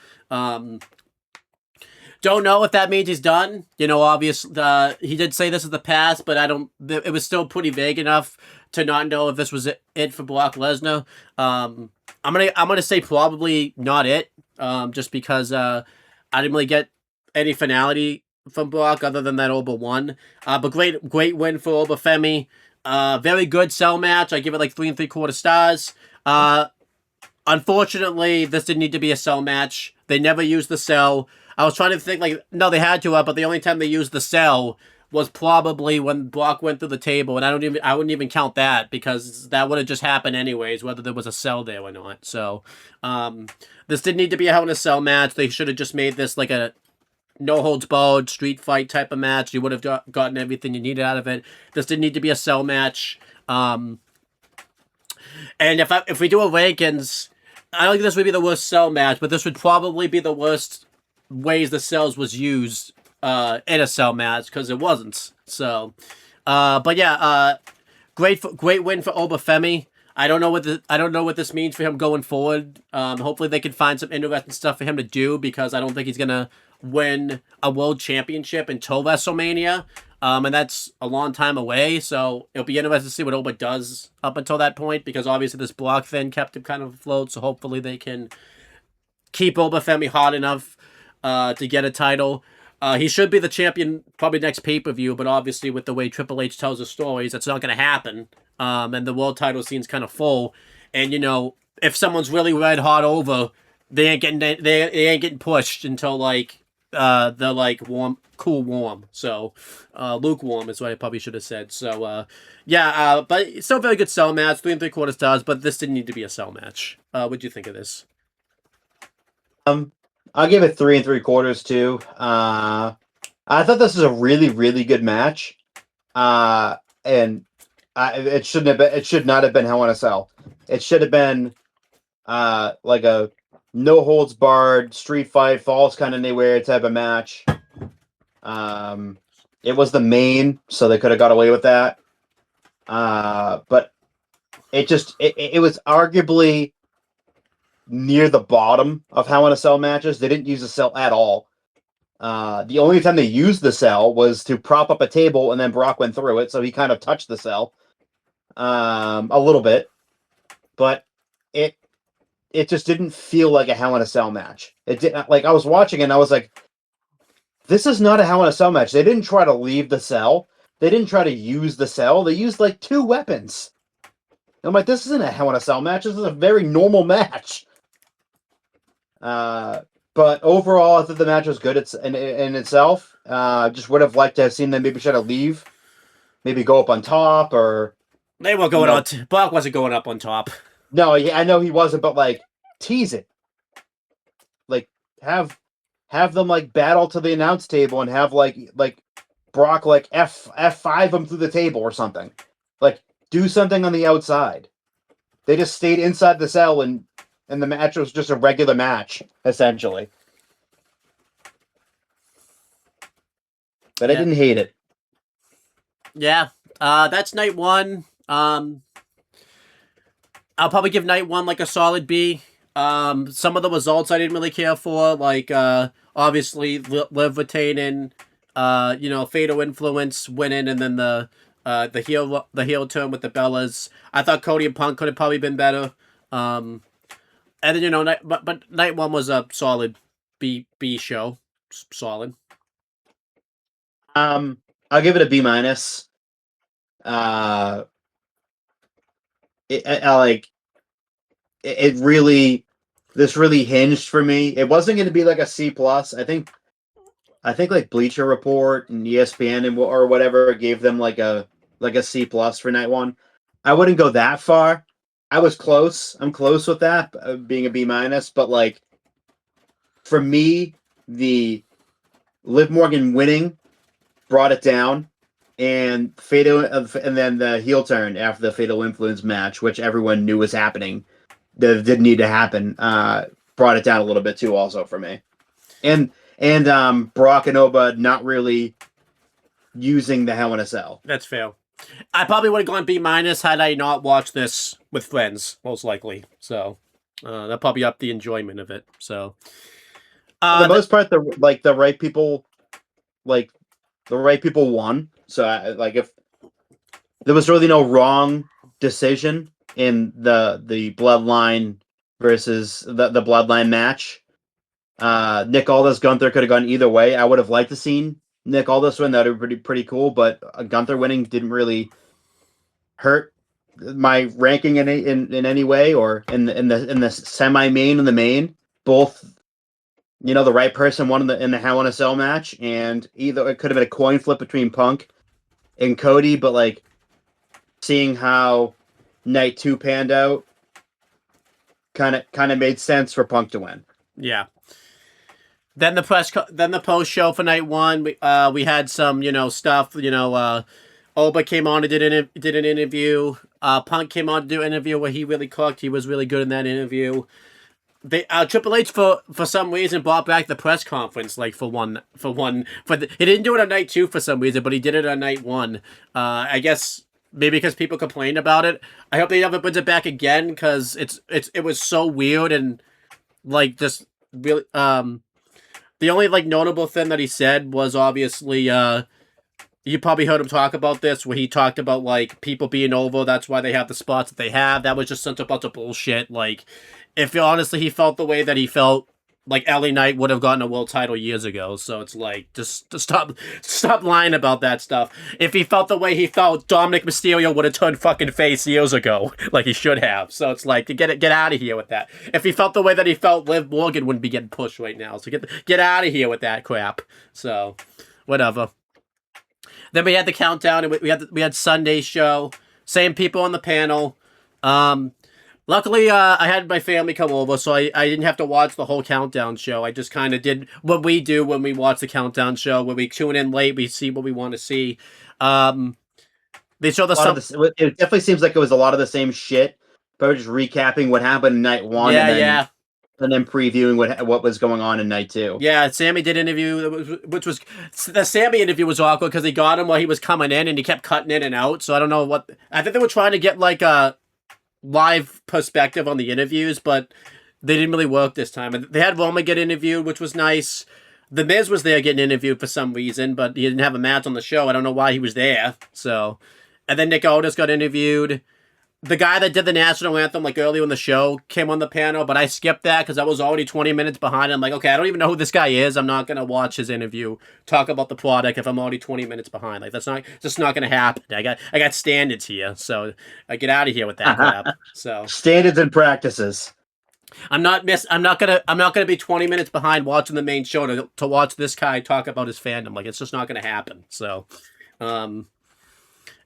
Don't know if that means he's done. Obviously, he did say this is the past, but it was still pretty vague enough to not know if this was it for Brock Lesnar. I'm gonna say probably not it. Just because I didn't really get any finality from Brock other than that Oba won. But great win for Obafemi. Very good cell match. I give it like 3 3/4 stars. Unfortunately, this didn't need to be a cell match. They never used the cell. I was trying to think no, they had to, but the only time they used the cell was probably when Brock went through the table, and I wouldn't even count that because that would have just happened anyways, whether there was a cell there or not. So, this didn't need to be a Hell in a Cell match. They should have just made this like a no holds barred street fight type of match. You would have gotten everything you needed out of it. This didn't need to be a cell match. And if we do a rankings, I don't think this would be the worst cell match, but this would probably be the worst ways the cells was used in a cell match because it wasn't. So, but yeah, great win for Obafemi. I don't know what this means for him going forward. Hopefully they can find some interesting stuff for him to do because I don't think he's gonna win a world championship until WrestleMania. And that's a long time away. So it'll be interesting to see what Oba does up until that point because obviously this Brock thing kept him kind of afloat. So hopefully they can keep Obafemi hot enough to get a title. He should be the champion probably next pay-per-view, but obviously with the way Triple H tells his stories, that's not going to happen. And the world title scene's kind of full. And, if someone's really red hot over, they ain't getting pushed until, they're, warm, cool warm. So, lukewarm is what I probably should have said. So, but it's still a very good cell match, 3 3/4 stars, but this didn't need to be a cell match. What'd you think of this? I'll give it 3 3/4 too. I thought this was a really, really good match. And it shouldn't have been. It should not have been Hell in a Cell. It should have been like a no holds barred street fight, falls kind of anywhere type of match. It was the main, so they could have got away with that. But it was arguably near the bottom of Hell in a Cell matches. They didn't use the cell at all. The only time they used the cell was to prop up a table, and then Brock went through it, so he kind of touched the cell a little bit, but it just didn't feel like a Hell in a Cell match. It did like I was watching and I was like, this is not a Hell in a Cell match. They didn't try to leave the cell. They didn't try to use the cell. They used like 2 weapons. And I'm like, this isn't a Hell in a Cell match. This is a very normal match. But overall, I thought the match was good. It's in itself. Just would have liked to have seen them maybe try to leave, maybe go up on top, or They were going on. Brock wasn't going up on top. no, I know he wasn't, but like tease it, like have them like battle to the announce table and have like Brock like F5 him through the table or something. Like do something on the outside. They just stayed inside the cell and the match was just a regular match, essentially. But I didn't hate it. Yeah. That's night 1. I'll probably give night 1 like a solid B. Some of the results I didn't really care for, like obviously Liv retaining, Fatal Influence winning, and then the heel turn with the Bellas. I thought Cody and Punk could have probably been better. And then but night 1 was a solid B show, solid. I'll give it a B minus. It really, this really hinged for me. It wasn't going to be like a C plus. I think like Bleacher Report and ESPN and or whatever gave them like a C plus for night 1. I wouldn't go that far. I was close. I'm close with that being a B minus, but like for me, the Liv Morgan winning brought it down, and then the heel turn after the Fatal Influence match, which everyone knew was happening, that didn't need to happen, brought it down a little bit too, also for me. And Brock and Oba not really using the Hell in a Cell. That's fair. I probably would have gone B minus had I not watched this with friends, most likely. So that probably upped the enjoyment of it. So for the most part, the right people won. So if there was really no wrong decision in the Bloodline versus the Bloodline match. Nick Aldis Gunther could have gone either way. I would have liked to seen Nick Aldis win. That would be pretty cool. But Gunther winning didn't really hurt my ranking in any way, or in the semi main and the main. Both, the right person won in the Hell in a Cell match, and either it could have been a coin flip between Punk and Cody. But like seeing how night 2 panned out, kind of made sense for Punk to win. Yeah. Then the post show for night 1, we had some stuff. Oba came on and did an interview. Punk came on to do an interview where he really cooked. He was really good in that interview. Triple H for some reason brought back the press conference he didn't do it on night 2 for some reason, but he did it on night 1. I guess maybe because people complained about it. I hope they never brings it back again, because it was so weird and like just really the only like notable thing that he said was obviously you probably heard him talk about this, where he talked about like people being over, that's why they have the spots that they have. That was just such a bunch of bullshit. Like, if honestly he felt the way that he felt, like LA Knight would have gotten a world title years ago. So it's like, just stop lying about that stuff. If he felt the way he felt, Dominic Mysterio would have turned fucking face years ago, like he should have. So it's like, to get out of here with that. If he felt the way that he felt, Liv Morgan wouldn't be getting pushed right now. So get out of here with that crap. So whatever. Then we had the countdown, and we had Sunday's show. Same people on the panel. Luckily, I had my family come over, so I didn't have to watch the whole countdown show. I just kind of did what we do when we watch the countdown show, where we tune in late, we see what we want to see. They showed us it definitely seems like it was a lot of the same shit, but we're just recapping what happened in night 1. Yeah. And then previewing what was going on in night 2. Yeah, Sammy did an interview, the Sammy interview was awkward because they got him while he was coming in, and he kept cutting in and out. So I don't know I think they were trying to get like a live perspective on the interviews, but they didn't really work this time. And they had Roman get interviewed, which was nice. The Miz was there getting interviewed for some reason, but he didn't have a match on the show. I don't know why he was there. So, and then Nick Aldis got interviewed. The guy that did the national anthem like earlier in the show came on the panel, but I skipped that because I was already 20 minutes behind. I'm like, okay, I don't even know who this guy is. I'm not gonna watch his interview, talk about the product if I'm already 20 minutes behind. Like that's not gonna happen. I got standards here, so I get out of here with that crap. So standards and practices. I'm not gonna be 20 minutes behind watching the main show to watch this guy talk about his fandom. Like it's just not gonna happen. So, and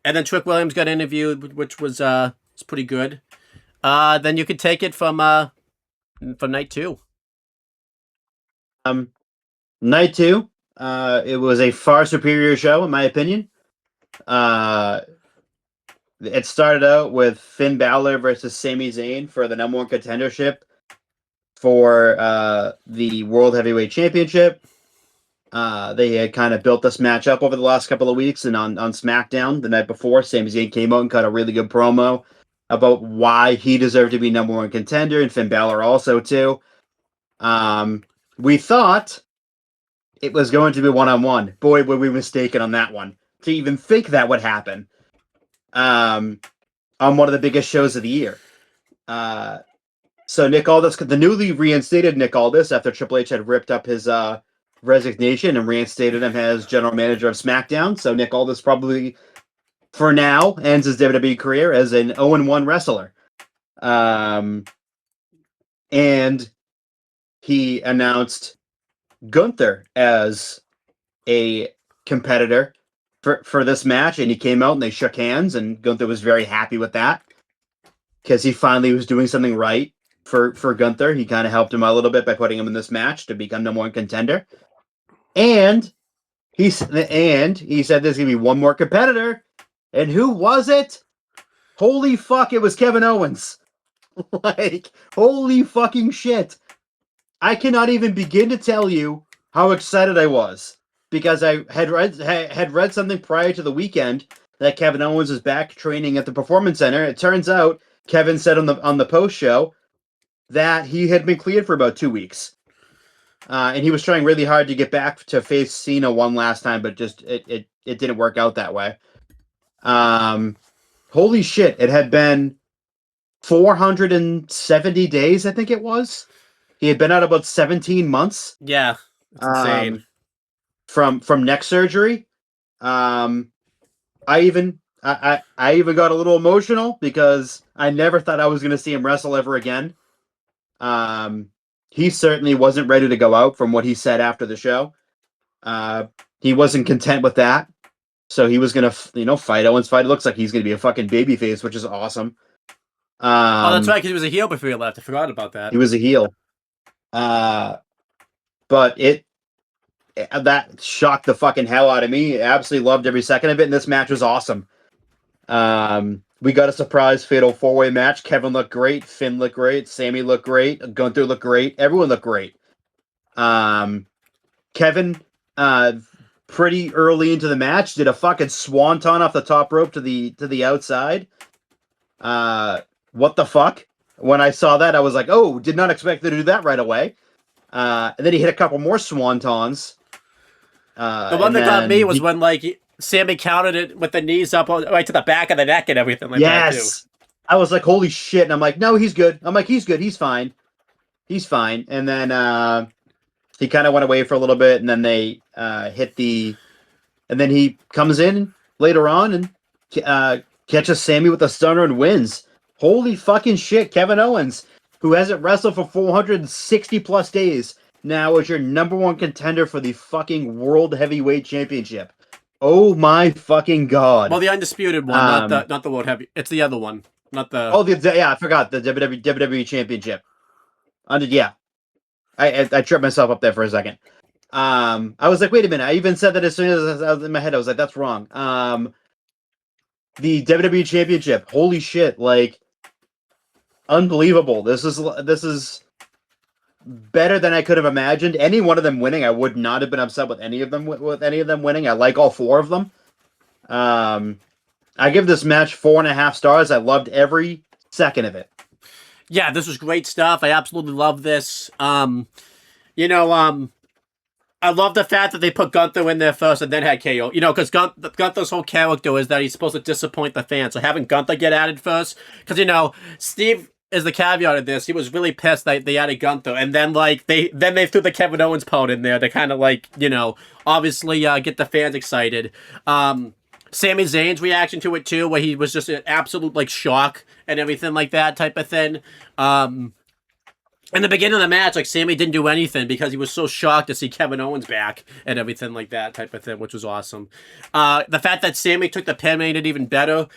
then Trick Williams got interviewed, which was it's pretty good. Then you could take it from night 2. Night 2. It was a far superior show, in my opinion. It started out with Finn Balor versus Sami Zayn for the #1 contendership for the World Heavyweight Championship. They had kind of built this match up over the last couple of weeks, and on SmackDown the night before, Sami Zayn came out and cut a really good promo about why he deserved to be #1 contender, and Finn Balor also too. We thought it was going to be one-on-one. Boy, were we mistaken on that one. To even think that would happen. On one of the biggest shows of the year. So Nick Aldis, the newly reinstated Nick Aldis, after Triple H had ripped up his resignation and reinstated him as general manager of SmackDown. So Nick Aldis probably, for now, ends his WWE career as an 0-1 wrestler. And he announced Gunther as a competitor for this match, and he came out and they shook hands, and Gunther was very happy with that because he finally was doing something right for Gunther. He kind of helped him out a little bit by putting him in this match to become #1 contender. And he said there's going to be one more competitor. And who was it? Holy fuck, it was Kevin Owens. Like, holy fucking shit. I cannot even begin to tell you how excited I was, because I had read something prior to the weekend that Kevin Owens is back training at the Performance Center. It turns out Kevin said on the post show that he had been cleared for about 2 weeks, and he was trying really hard to get back to face Cena one last time, but just it didn't work out that way. Holy shit! It had been 470 days, I think it was. He had been out about 17 months. Yeah, it's insane. From neck surgery. I even got a little emotional because I never thought I was going to see him wrestle ever again. He certainly wasn't ready to go out from what he said after the show. He wasn't content with that. So he was going to, fight Owens. It looks like he's going to be a fucking babyface, which is awesome. That's right, because he was a heel before he left. I forgot about that. He was a heel. But that shocked the fucking hell out of me. I absolutely loved every second of it, and this match was awesome. We got a surprise fatal 4-way match. Kevin looked great. Finn looked great. Sammy looked great. Gunther looked great. Everyone looked great. Kevin, pretty early into the match, did a fucking swanton off the top rope to the outside. What the fuck? When I saw that, I was like, oh, did not expect to do that right away. And then he hit a couple more swantons. The one that got me was when Sammy counted it with the knees up right to the back of the neck and everything like that too. I was like, holy shit. And I'm like, no, he's good. I'm like, he's good. He's fine. He's fine. And then he kind of went away for a little bit, and then they and then he comes in later on and catches Sammy with a stunner and wins. Holy fucking shit, Kevin Owens, who hasn't wrestled for 460 plus days, now is your #1 contender for the fucking World Heavyweight Championship. Oh my fucking god! Well, the undisputed one, not the World Heavy. It's the other one, not the. Oh, I forgot the WWE Championship. I tripped myself up there for a second. I was like, wait a minute. I even said that as soon as I was in my head. I was like, that's wrong. The WWE Championship. Holy shit! Like, unbelievable. This is better than I could have imagined. Any one of them winning, I would not have been upset with any of them winning. I like all 4 of them. I give this match 4.5 stars. I loved every second of it. Yeah, this was great stuff. I absolutely love this. You know, I love the fact that they put Gunther in there first and then had KO. You know, because Gunther's whole character is that he's supposed to disappoint the fans. So having Gunther get added first, because Steve is the caveat of this. He was really pissed that they added Gunther, and then they threw the Kevin Owens part in there to kind of obviously get the fans excited. Sami Zayn's reaction to it too, where he was just an absolute shock and everything like that type of thing. In the beginning of the match, Sami didn't do anything because he was so shocked to see Kevin Owens back and everything like that type of thing, which was awesome. The fact that Sami took the pin made it even better.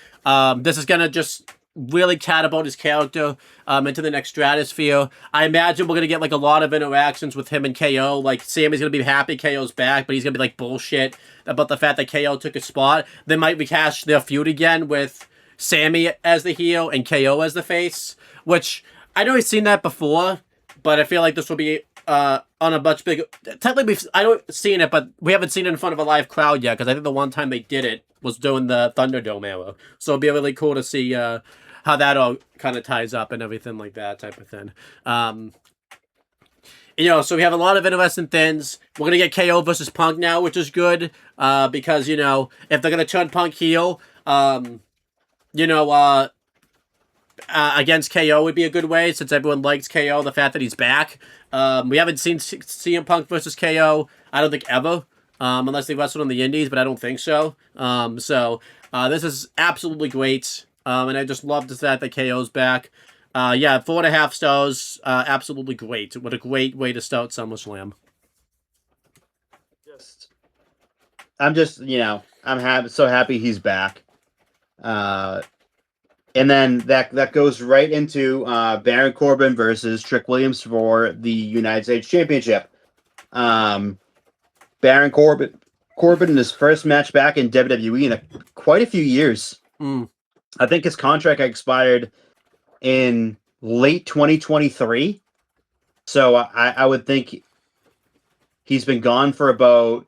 This is gonna just really catapult his character into the next stratosphere. I imagine we're gonna get a lot of interactions with him and KO. Sami's gonna be happy KO's back, but he's gonna be bullshit about the fact that KO took his spot. They might rehash their feud again with Sami as the heel and KO as the face, which I know we've seen that before, but I feel like this will be on a much bigger. Technically, I don't seen it, but we haven't seen it in front of a live crowd yet, because I think the one time they did it was during the Thunderdome era. So it'll be really cool to see how that all kind of ties up and everything like that type of thing. So we have a lot of interesting things. We're gonna get KO versus Punk now, which is good because if they're gonna turn Punk heel, against KO would be a good way, since everyone likes KO, the fact that he's back. We haven't seen CM Punk versus KO, I don't think, ever, unless they wrestled on the Indies, but I don't think so. This is absolutely great, and I just love the fact that KO's back. 4.5 stars, absolutely great. What a great way to start SummerSlam. I'm so happy he's back. And then that goes right into Baron Corbin versus Trick Williams for the United States Championship. Baron Corbin in his first match back in WWE in quite a few years. I think his contract expired in late 2023. So I would think he's been gone for about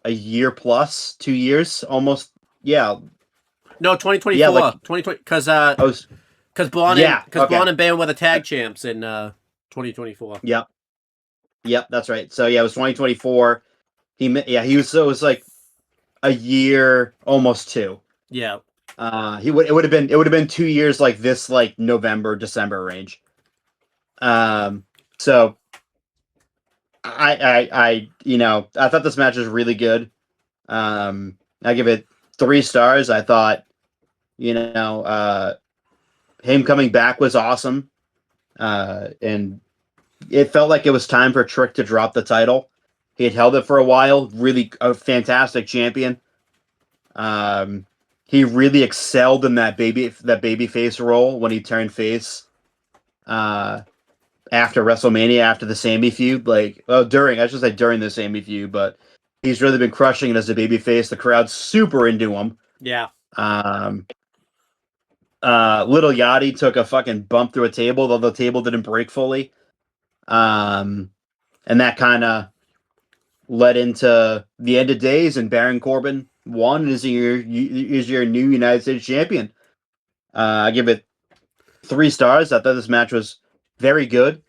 a year plus, 2 years, almost. Yeah. No, 2024. 2020, because Braun and Baron were the tag champs in 2024. Yep, that's right. So it was 2024. It was a year, almost 2. Yeah. It would have been 2 years, this, November, December range. So I thought this match was really good. I give it 3 stars. I thought, him coming back was awesome. And it felt like it was time for Trick to drop the title. He had held it for a while. Really a fantastic champion. He really excelled in that baby face role when he turned face. After WrestleMania, after the Sami feud, during the Sami feud, but he's really been crushing it as a babyface. The crowd's super into him. Yeah. Little Yachty took a fucking bump through a table, though the table didn't break fully. And that kind of led into the end of days, and Baron Corbin won and is your new United States champion. I give it 3 stars. I thought this match was very good.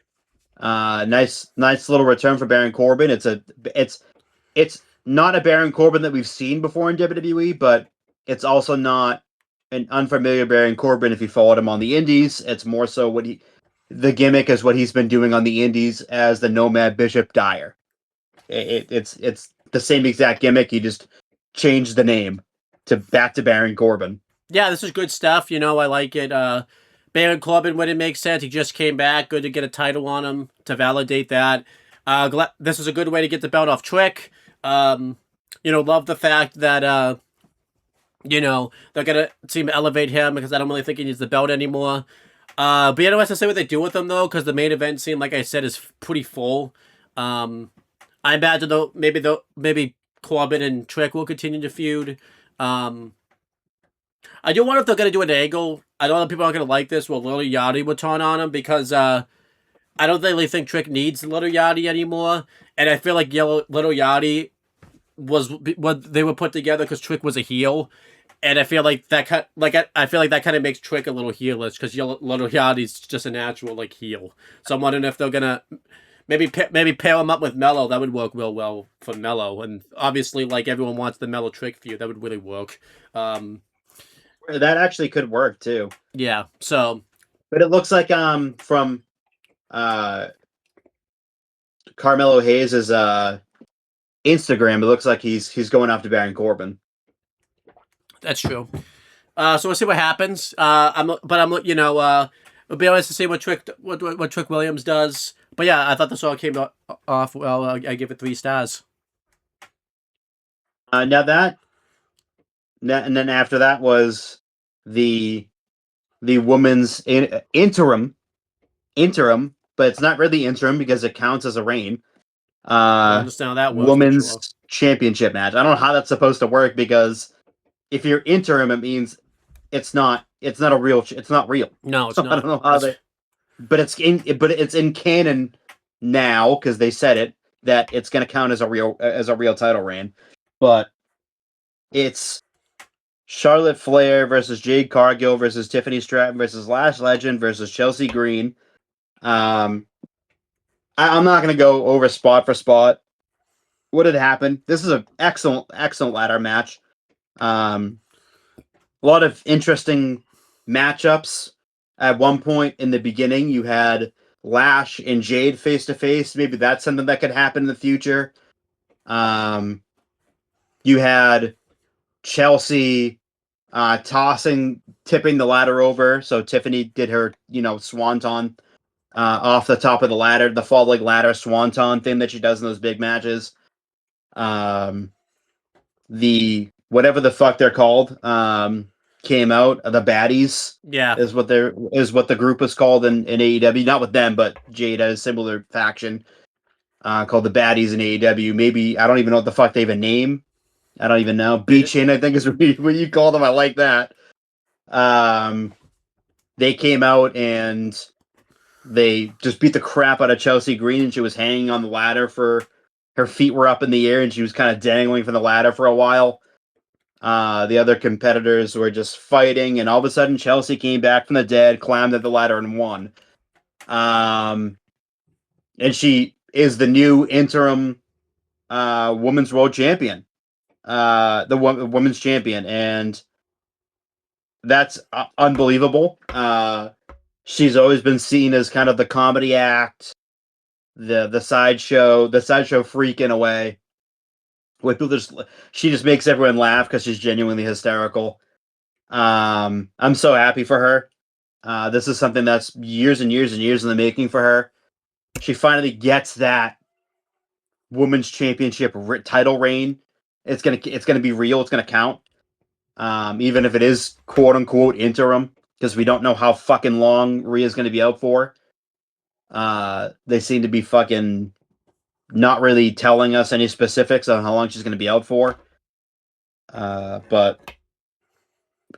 Nice little return for Baron Corbin. It's not a Baron Corbin that we've seen before in WWE, but it's also not an unfamiliar Baron Corbin if you followed him on the Indies. It's more so the gimmick is what he's been doing on the Indies as the Nomad Bishop Dyer. It's the same exact gimmick. He just changed the name back to Baron Corbin. Yeah, this is good stuff. I like it. Baron Corbin, when it makes sense, he just came back. Good to get a title on him to validate that. This is a good way to get the belt off Trick. Love the fact that they're gonna seem to elevate him, because I don't really think he needs the belt anymore. But I don't have to say what they do with him though, because the main event scene, like I said, is pretty full. I imagine though maybe Corbin and Trick will continue to feud. I do wonder if they're gonna do an angle. I know that people aren't gonna like this. Well, Little Yachty would turn on him, because I don't really think Trick needs Little Yachty anymore, and I feel like Little Yachty was what they were put together because Trick was a heel, And I feel like that I feel like that kind of makes Trick a little heelish because Little Yachty's just a natural like heel. So I'm wondering if they're gonna maybe pair him up with Mello. That would work real well for Mello. And obviously, like everyone wants the Mello Trick feud. That would really work. That actually could work too. Yeah. So, but it looks like from uh Carmelo Hayes' Instagram, it looks like he's going after Baron Corbin. that's true. So we'll see what happens. I'm it'll be nice to see what Trick Williams does. But yeah, I thought this all came off well. I give it 3 stars. Now that, and then after that was the women's interim, but it's not really interim because it counts as a reign. I understand how that works. Women's Sure. championship match. I don't know how that's supposed to work because if you're interim, it means it's not a real. It's not real. No, it's so not. I don't know how but it's in canon now because they said it that it's going to count as a real title reign, but it's Charlotte Flair versus Jade Cargill versus Tiffany Stratton versus Lash Legend versus Chelsea Green. I'm not going to go over spot for spot. What had happened? This is an excellent ladder match. A lot of interesting matchups. At one point in the beginning, you had Lash and Jade face to face. Maybe that's something that could happen in the future. You had Chelsea tipping the ladder over. So Tiffany did her, swanton off the top of the ladder, the falling ladder swanton thing that she does in those big matches. The whatever the fuck they're called came out. The baddies, Yeah, is what the group is called in AEW. Not with them, but Jade has a similar faction called the baddies in AEW. Maybe I don't even know what the fuck they have a name. I don't even know. Beachin, I think is what you call them. I like that. They came out and they just beat the crap out of Chelsea Green, and she was hanging on the ladder for her feet were up in the air, and she was kind of dangling from the ladder for a while. The other competitors were just fighting, and all of a sudden Chelsea came back from the dead, climbed up the ladder, and won. And she is the new interim women's world champion, the women's champion, and that's unbelievable. She's always been seen as kind of the comedy act, the sideshow freak in a way. With people she just makes everyone laugh because she's genuinely hysterical. I'm so happy for her. This is something that's years and years and years in the making for her. She finally gets that women's championship title reign. It's gonna be real. It's gonna count, even if it is quote unquote interim, because we don't know how fucking long Rhea's gonna be out for. They seem to be fucking not really telling us any specifics on how long she's gonna be out for. But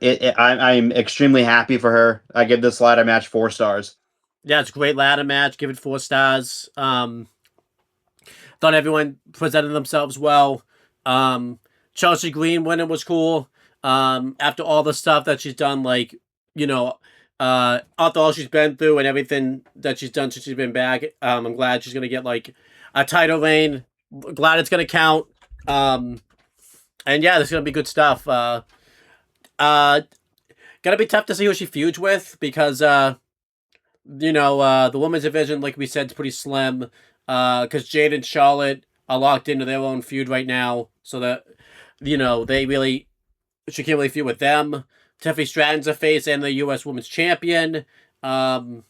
I'm extremely happy for her. I give this ladder match 4 stars. yeah, it's a great ladder match. Give it 4 stars. Thought everyone presented themselves well. Chelsea Green winning was cool. After all the stuff that she's done, like, after all she's been through and everything that she's done since she's been back, I'm glad she's gonna get like a title reign. Glad it's gonna count. And yeah, this is gonna be good stuff. Gonna be tough to see who she feuds with because the women's division, like we said, is pretty slim. Because Jade and Charlotte are locked into their own feud right now, so that she can't really feud with them. Tiffany Stratton's a face and the U.S. Women's Champion. I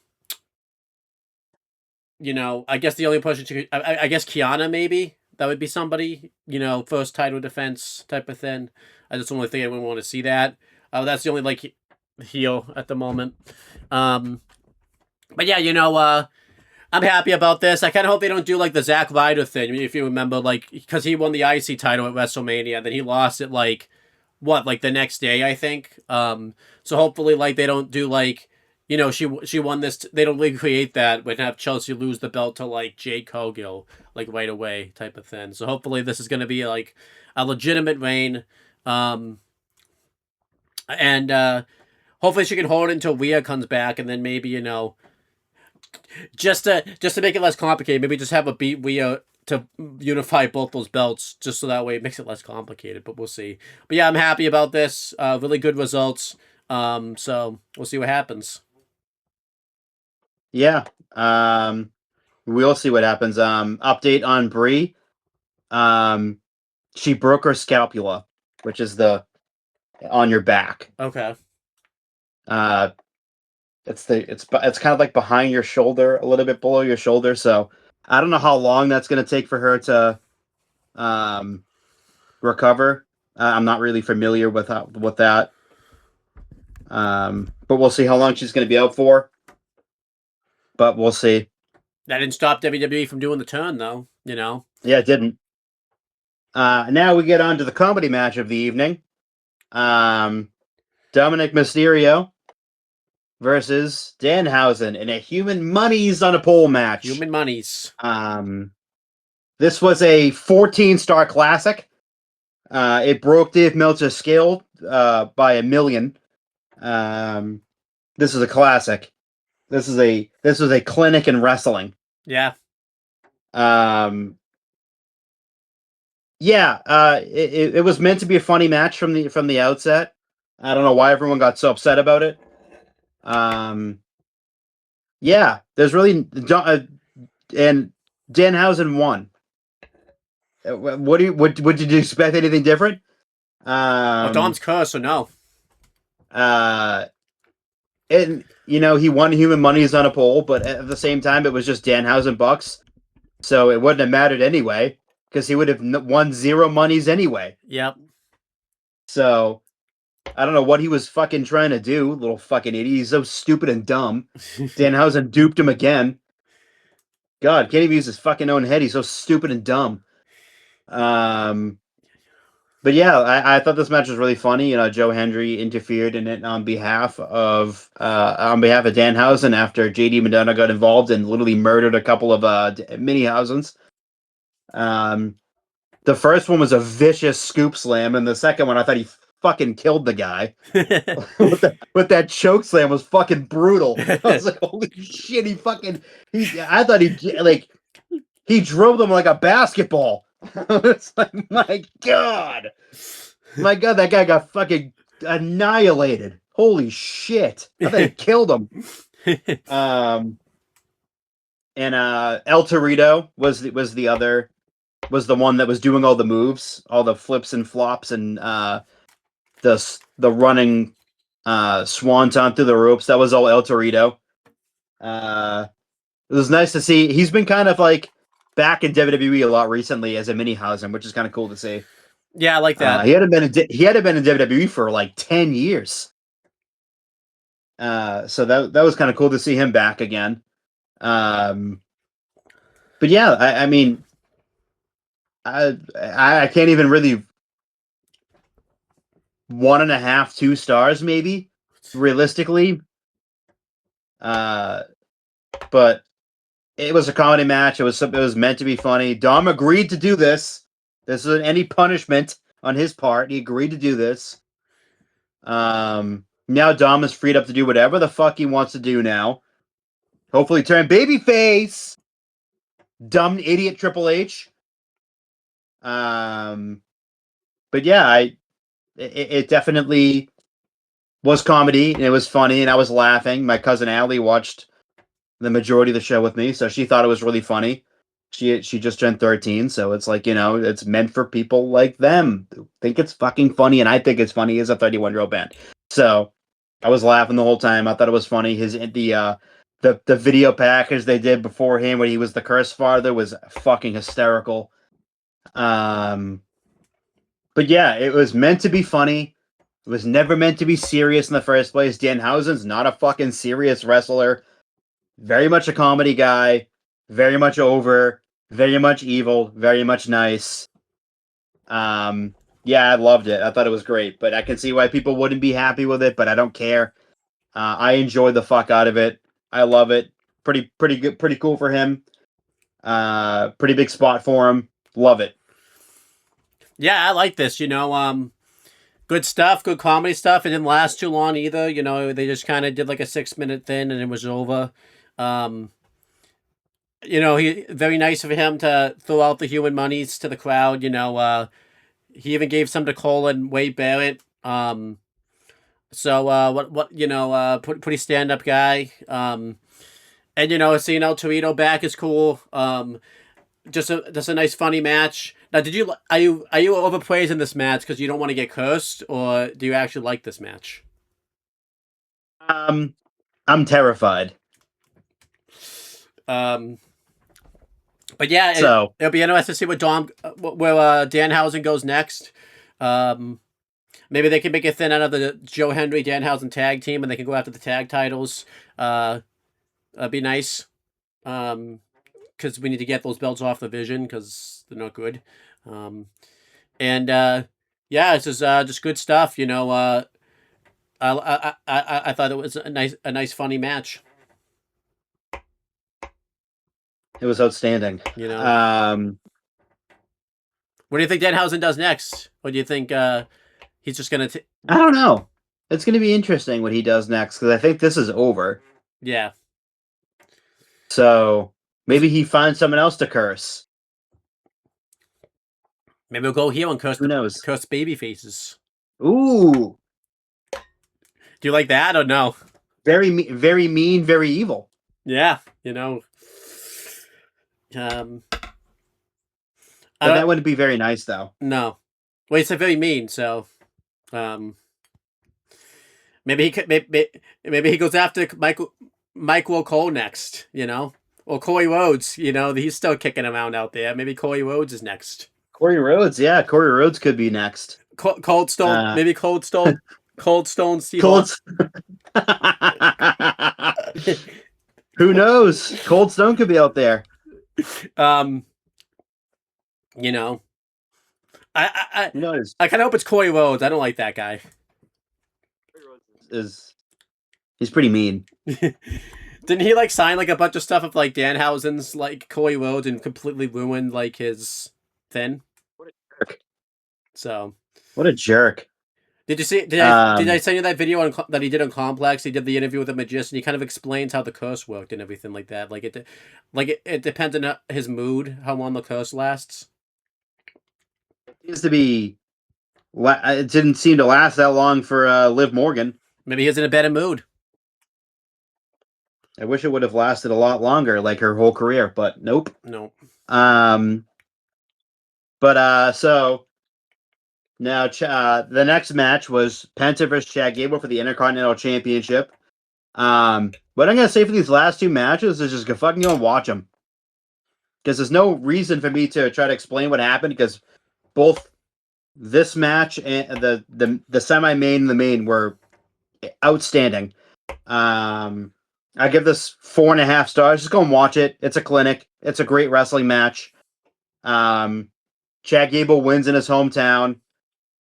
guess the only person I guess Kiana maybe that would be somebody. First title defense type of thing. I just only think I wouldn't want to see that. That's the only like heel at the moment. But yeah, I'm happy about this. I kind of hope they don't do like the Zack Ryder thing. If you remember, like, because he won the IC title at WrestleMania, and then he lost it like the next day, I think. So hopefully, like, they don't do like, she won this. They don't recreate that when have Chelsea lose the belt to like Jade Cargill like right away type of thing. So hopefully, this is gonna be like a legitimate reign. And hopefully she can hold it until Rhea comes back, and then maybe just to make it less complicated, maybe just have a beat Rhea to unify both those belts, just so that way it makes it less complicated. But we'll see. But yeah, I'm happy about this. Really good results. So we'll see what happens. Yeah. We'll see what happens. Update on Brie. She broke her scapula, which is the on your back. Okay. Uh, it's kind of like behind your shoulder, a little bit below your shoulder. So I don't know how long that's going to take for her to recover. I'm not really familiar with that. But we'll see how long she's going to be out for. But we'll see. That didn't stop WWE from doing the turn, though. Yeah, it didn't. Now we get on to the comedy match of the evening. Dominic Mysterio versus Danhausen in a human monies on a pole match. Human monies. This was a 14-star classic. It broke Dave Meltzer's scale by 1 million. This is a classic. This was a clinic in wrestling. Yeah. It was meant to be a funny match from the outset. I don't know why everyone got so upset about it. Yeah, there's really and Danhausen won. What did you expect anything different? Dom's cursed, so no. And he won human monies on a pole, but at the same time it was just Danhausen bucks, so it wouldn't have mattered anyway because he would have won 0 monies anyway. Yep. So I don't know what he was fucking trying to do, little fucking idiot. He's so stupid and dumb. Danhausen duped him again. God, can't even use his fucking own head. He's so stupid and dumb. But yeah, I thought this match was really funny. Joe Hendry interfered in it on behalf of Danhausen after JD Madonna got involved and literally murdered a couple of Mini-Hausens. The first one was a vicious scoop slam, and the second one I thought he fucking killed the guy with that choke slam was fucking brutal. I was like, holy shit, I thought he drove them like a basketball. It's like, my god, that guy got fucking annihilated. Holy shit, I thought he killed him. And El Torito was the one that was doing all the moves, all the flips and flops, and the running swanton through the ropes. That was all El Torito. It was nice to see. He's been kind of like back in WWE a lot recently as a Mini-Hausen, which is kind of cool to see. Yeah, I like that. He hadn't been in WWE for like 10 years. So that was kind of cool to see him back again. But yeah, I mean, I can't even really 1.5, 2 stars maybe realistically. But it was a comedy match. It was meant to be funny. Dom agreed to do this. This isn't any punishment on his part. He agreed to do this. Now Dom is freed up to do whatever the fuck he wants to do now. Hopefully turn babyface. Dumb idiot Triple H. But yeah, it definitely was comedy and it was funny and I was laughing. My cousin Allie watched the majority of the show with me, so she thought it was really funny. She just turned 13, so it's like, it's meant for people like them who think it's fucking funny, and I think it's funny as a 31-year-old band. So I was laughing the whole time. I thought it was funny. The video package they did beforehand when he was the curse father was fucking hysterical. But yeah, it was meant to be funny. It was never meant to be serious in the first place. Danhausen's not a fucking serious wrestler. Very much a comedy guy, very much over, very much evil, very much nice. Yeah, I loved it. I thought it was great, but I can see why people wouldn't be happy with it, but I don't care. I enjoyed the fuck out of it. I love it. Pretty good, pretty cool for him. Pretty big spot for him. Love it. Yeah, I like this. Good stuff, good comedy stuff. It didn't last too long either. You know, they just kind of did like a 6 minute thing and it was over. Um, you know, he very nice of him to throw out the human monies to the crowd. You know, he even gave some to Cole and Wade Barrett. So what you know, pretty stand up guy. And you know, seeing El Torito back is cool. Just a nice funny match. Now, are you overpraising this match because you don't want to get cursed, or do you actually like this match? I'm terrified. Um, but yeah, So it'll be interesting to see where Danhausen goes next. Maybe they can make a thing out of the Joe Hendry Danhausen tag team, and they can go after the tag titles. That'd be nice. Because we need to get those belts off the Vision because they're not good. And yeah, it's just good stuff. You know, I thought it was a nice funny match. it was outstanding. You know, what do you think Danhausen does next? Or do you think he's just gonna? I don't know. It's going to be interesting what he does next because I think this is over. Yeah, So maybe he finds someone else to curse. maybe we'll go here and Who knows? curse baby faces. Ooh, Do you like that or no? very mean, very evil. Yeah, you know. I But don't, that wouldn't be very nice, though. no. Well, it's very mean. So, maybe he could. Maybe he goes after Michael Cole next. You know, or Corey Rhodes. You know, he's still kicking around out there. Maybe Corey Rhodes is next. Corey Rhodes, yeah, Corey Rhodes could be next. Cold Stone. Maybe Cold Stone. Cold Stone. Steve Cold. Who knows? Cold Stone could be out there. You know, Who knows? I kind of hope it's Corey Rhodes. I don't like that guy. He's pretty mean. Didn't he like sign like a bunch of stuff of like Danhausen's like Corey Rhodes and completely ruined like his thing? What a jerk! So What a jerk! did you see? Did I send you that video that he did on Complex? He did the interview with the magician. He kind of explains how the curse worked and everything like that. Like it depends on his mood how long the curse lasts. It seems to be. It didn't seem to last that long for Liv Morgan. Maybe he's in a better mood. I wish it would have lasted a lot longer, like her whole career, but nope. No. So now the next match was Penta versus Chad Gable for the Intercontinental Championship. What I'm gonna say for these last two matches is just go fucking go and watch them, because there's no reason for me to try to explain what happened, because both this match and the semi-main and the main were outstanding. I give this 4.5 stars. Just go and watch it. It's a clinic. It's a great wrestling match. Chad Gable wins in his hometown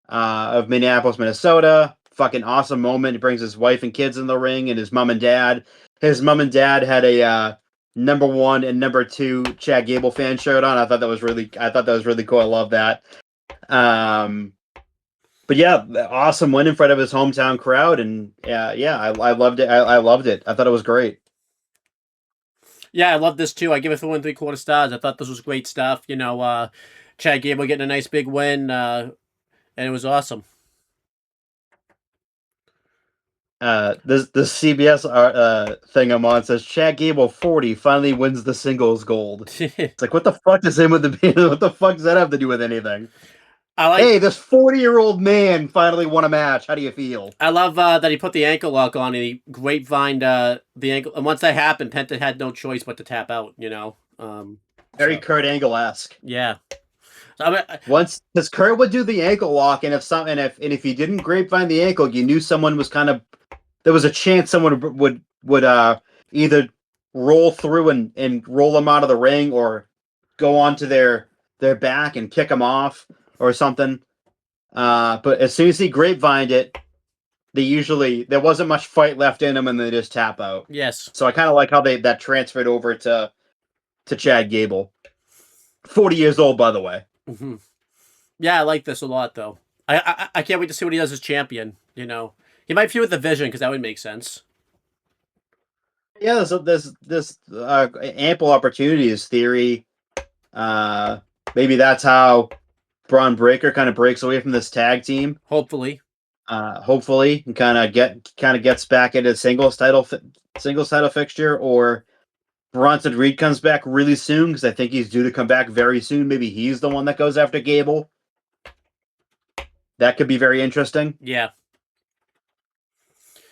of Minneapolis, Minnesota. Fucking awesome moment. He brings his wife and kids in the ring and his mom and dad. His mom and dad had a number 1 and number 2 Chad Gable fan shirt on. I thought that was really cool. I love that. But yeah, awesome win in front of his hometown crowd, and I loved it. I loved it. I thought it was great. Yeah, I love this too. I give it 4 3/4 stars. I thought this was great stuff. You know, Chad Gable getting a nice big win, and it was awesome. This CBS thing I'm on says Chad Gable 40 finally wins the singles gold. It's like, what the fuck does him with the what the fuck does that have to do with anything? Hey, this 40-year-old man finally won a match. How do you feel? I love that he put the ankle lock on and he grapevined the ankle. And once that happened, Penta had no choice but to tap out. You know, very Kurt Angle-esque. Yeah. So, because Kurt would do the ankle lock, and if he didn't grapevine the ankle, you knew someone was there was a chance someone would either roll through and roll them out of the ring, or go onto their back and kick them off or something. But as soon as he grapevined it, there wasn't much fight left in them, and they just tap out. Yes. So I kind of like how that transferred over to Chad Gable. 40 years old, by the way. Mm-hmm. Yeah, I like this a lot, though. I can't wait to see what he does as champion. You know, he might feud with the Vision because that would make sense. Yeah, there's ample opportunities. Theory. Maybe that's how Braun Breaker kind of breaks away from this tag team. Hopefully. Hopefully, and kind of gets back into singles title fixture, or Bronson Reed comes back really soon because I think he's due to come back very soon. Maybe he's the one that goes after Gable. That could be very interesting. Yeah.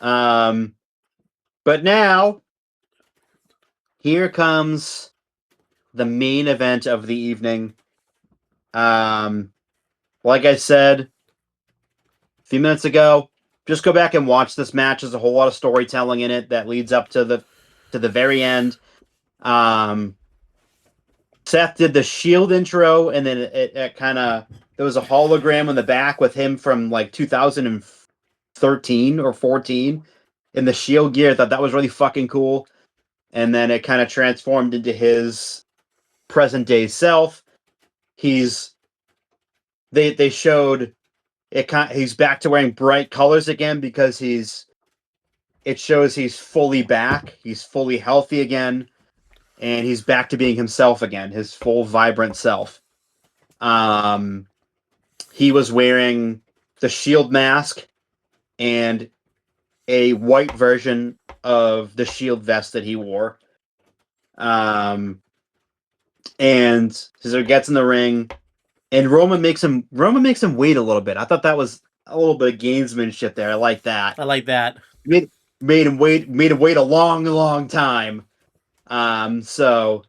But now here comes the main event of the evening. Like I said a few minutes ago, just go back and watch this match. There's a whole lot of storytelling in it that leads up to the very end. Seth did the Shield intro, and then it kind of, there was a hologram in the back with him from like 2013 or 14 in the Shield gear. I thought that was really fucking cool. And then it kind of transformed into his present day self. They showed it. He's back to wearing bright colors again because it shows he's fully back. He's fully healthy again, and he's back to being himself again, his full vibrant self. He was wearing the Shield mask and a white version of the Shield vest that he wore. And so he gets in the ring, and Roman makes him wait a little bit. I thought that was a little bit of gamesmanship there. I like that. I like that. Made him wait a long time. So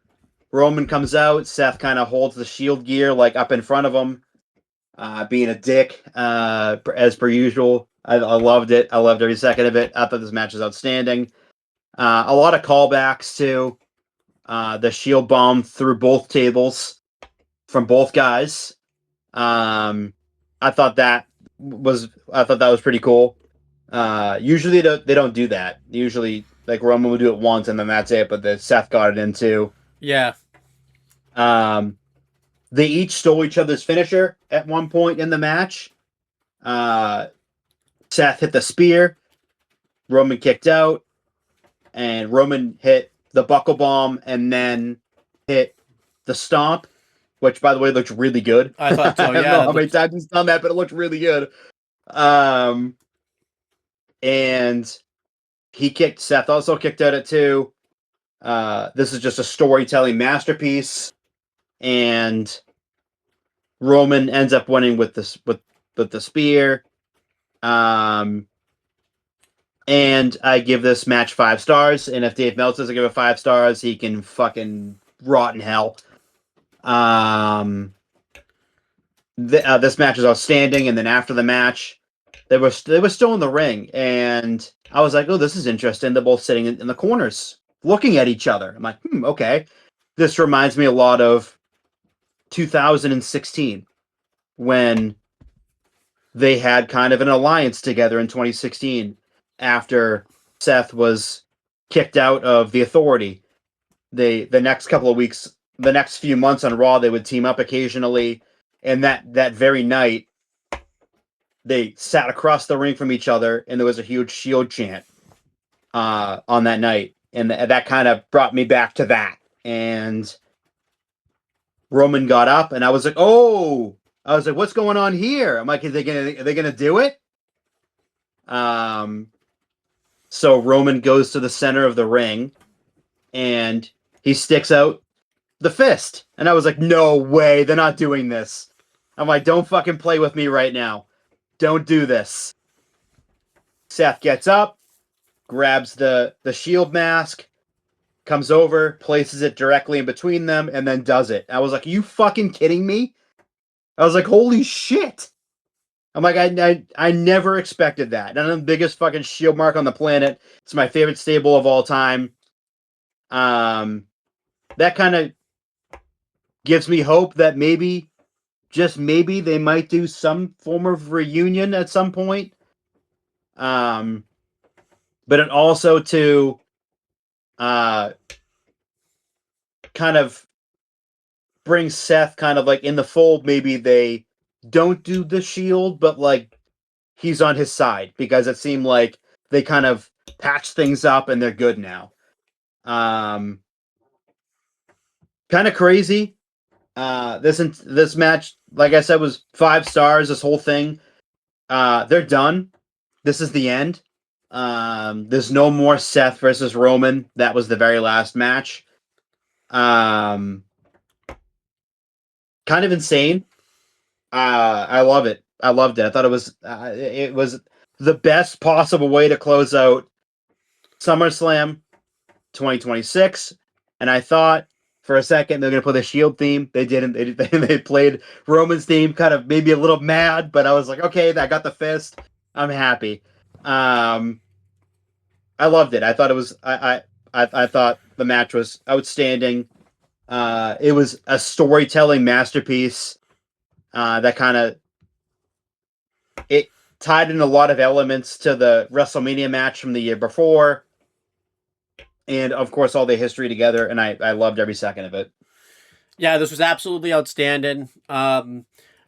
Roman comes out. Seth kind of holds the Shield gear like up in front of him, being a dick as per usual. I loved it. I loved every second of it. I thought this match was outstanding. A lot of callbacks to the Shield bomb through both tables from both guys. I thought that was pretty cool. Usually they don't do that. Usually, like, Roman would do it once and then that's it. But Seth got it in too. Yeah. They each stole each other's finisher at one point in the match. Seth hit the spear. Roman kicked out, and Roman hit the buckle bomb and then hit the stomp, which, by the way, looked really good. I thought so. I don't Yeah. know how many times he's done that, but it looked really good. And Seth also kicked out at 2. This is just a storytelling masterpiece, and Roman ends up winning with the spear. And I give this match 5 stars. And if Dave Meltzer doesn't give it 5 stars, he can fucking rot in hell. This match is outstanding. And then after the match, they were still in the ring, and I was like, "Oh, this is interesting." They're both sitting in the corners, looking at each other. I'm like, okay. This reminds me a lot of 2016 when they had kind of an alliance together in 2016 after Seth was kicked out of the Authority. The next couple of weeks, the next few months on Raw, they would team up occasionally, and that very night, they sat across the ring from each other, and there was a huge Shield chant on that night, and that kind of brought me back to that. And Roman got up, and I was like, "Oh!" I was like, "What's going on here?" I'm like, "Are they gonna do it?" So Roman goes to the center of the ring, and he sticks out the fist, and I was like, "No way! They're not doing this." I'm like, "Don't fucking play with me right now. Don't do this." Seth gets up, grabs the Shield mask, comes over, places it directly in between them, and then does it. I was like, "Are you fucking kidding me?" I was like, "Holy shit!" I'm like, I never expected that. And I'm the biggest fucking Shield mark on the planet. It's my favorite stable of all time. That kind of gives me hope that maybe, just maybe, they might do some form of reunion at some point. But it also to kind of brings Seth kind of like in the fold. Maybe they don't do the Shield, but like he's on his side because it seemed like they kind of patched things up and they're good now. Kind of crazy. This match, like I said, was 5 stars. This whole thing, they're done. This is the end. There's no more Seth versus Roman. That was the very last match. Kind of insane. I love it. I loved it. I thought it was the best possible way to close out SummerSlam 2026. And I thought for a second they're gonna play the Shield theme. They didn't. They played Roman's theme, kind of maybe a little mad, but I was like, okay, I got the fist. I'm happy. I loved it. I thought it was. I thought the match was outstanding. It was a storytelling masterpiece. That kind of it tied in a lot of elements to the WrestleMania match from the year before, and of course all the history together. And I loved every second of it. Yeah, this was absolutely outstanding. Couldn't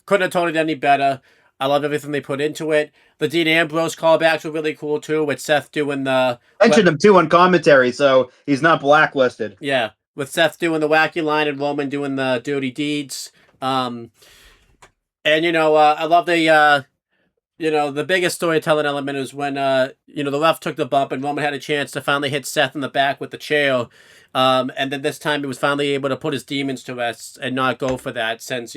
have told it any better. I love everything they put into it. The Dean Ambrose callbacks were really cool too, with Seth doing the Mentioned him too on commentary, so he's not blacklisted. yeah, with Seth doing the wacky line and Roman doing the dirty deeds. And I love the the biggest storytelling element is when the ref took the bump and Roman had a chance to finally hit Seth in the back with the chair. And then this time he was finally able to put his demons to rest and not go for that, since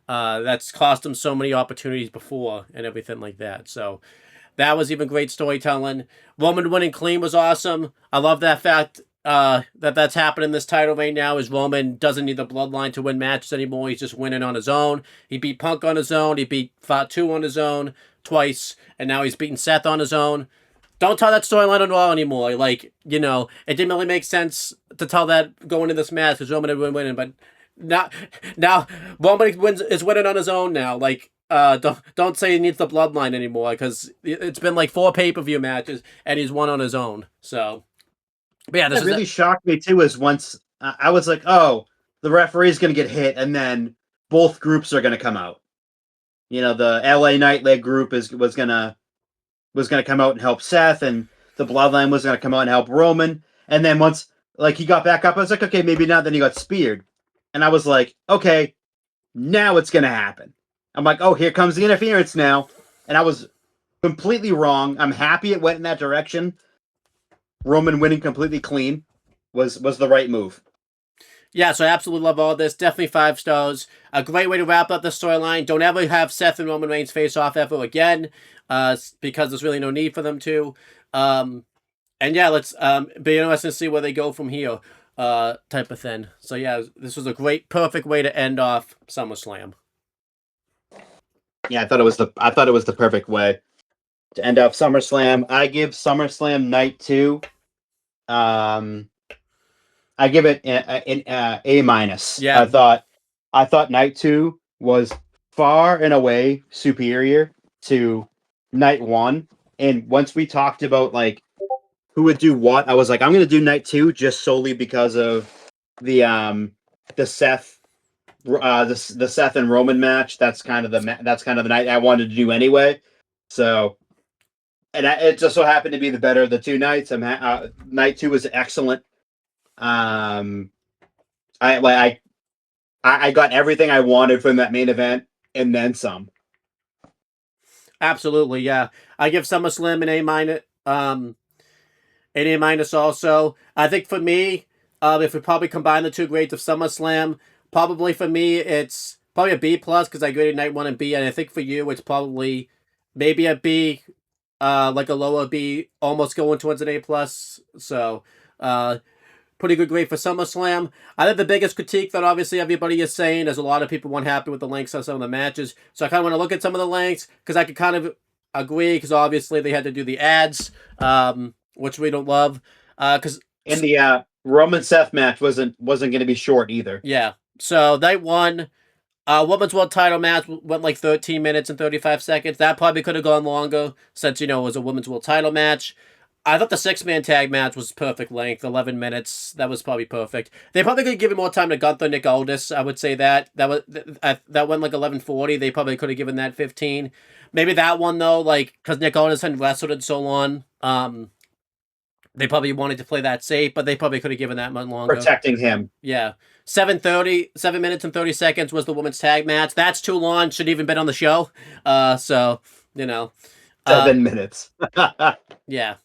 that's cost him so many opportunities before and everything like that. So that was even great storytelling. Roman winning clean was awesome. I love that fact that's happening in this title right now, is Roman doesn't need the bloodline to win matches anymore. He's just winning on his own. He beat Punk on his own. He beat Fatu on his own twice, and now he's beating Seth on his own. Don't tell that storyline on Raw anymore. It didn't really make sense to tell that going into this match because Roman had been winning, but now Roman is winning on his own now. Don't say he needs the bloodline anymore, because it's been like 4 pay-per-view matches and he's won on his own. So, but yeah, this really shocked me too. Is once I was like, oh, the referee's gonna get hit, and then both groups are gonna come out. The LA Knight group was gonna come out and help Seth, and the Bloodline was gonna come out and help Roman. And then once he got back up, I was like, okay, maybe not. Then he got speared, and I was like, okay, now it's gonna happen. I'm like, oh, here comes the interference now, and I was completely wrong. I'm happy it went in that direction. Roman winning completely clean was the right move. Yeah, so I absolutely love all this. Definitely 5 stars. A great way to wrap up the storyline. Don't ever have Seth and Roman Reigns face off ever again, because there's really no need for them to. And yeah, let's be interested to see where they go from here, type of thing. So yeah, this was a great, perfect way to end off SummerSlam. Yeah, I thought it was the perfect way to end off SummerSlam. I give SummerSlam Night 2. I give it an A minus. Yeah. I thought Night 2 was far and away superior to Night 1. And once we talked about who would do what, I was like, I'm gonna do Night 2 just solely because of the Seth the Seth and Roman match. That's kind of the night I wanted to do anyway. So, and it just so happened to be the better of the 2 nights. Night 2 was excellent. I got everything I wanted from that main event and then some. Absolutely, yeah. I give SummerSlam an A minus. An A minus also. I think for me, if we probably combine the 2 grades of SummerSlam, probably for me it's probably a B plus because I graded Night 1 and B, and I think for you it's probably maybe a B, like a lower B, almost going towards an A plus. So, pretty good grade for SummerSlam. I think the biggest critique that obviously everybody is saying is a lot of people weren't happy with the lengths of some of the matches. So I kind of want to look at some of the lengths because I could kind of agree, because obviously they had to do the ads, which we don't love. Because and the Roman Seth match wasn't going to be short either. Yeah. So Night 1, Women's World Title match went like 13 minutes and 35 seconds. That probably could have gone longer since it was a Women's World Title match. I thought the 6-man tag match was perfect length, 11 minutes. That was probably perfect. They probably could have given more time to Gunther, Nick Aldis. I would say that that went like 11:40. They probably could have given that 15. Maybe that one though, like because Nick Aldis hadn't wrestled in so long. They probably wanted to play that safe, but they probably could have given that much longer. Protecting him. Yeah. 7:30, 7 minutes and 30 seconds was the women's tag match. That's too long. Shouldn't even been on the show. So, you know. 7 minutes. Yeah.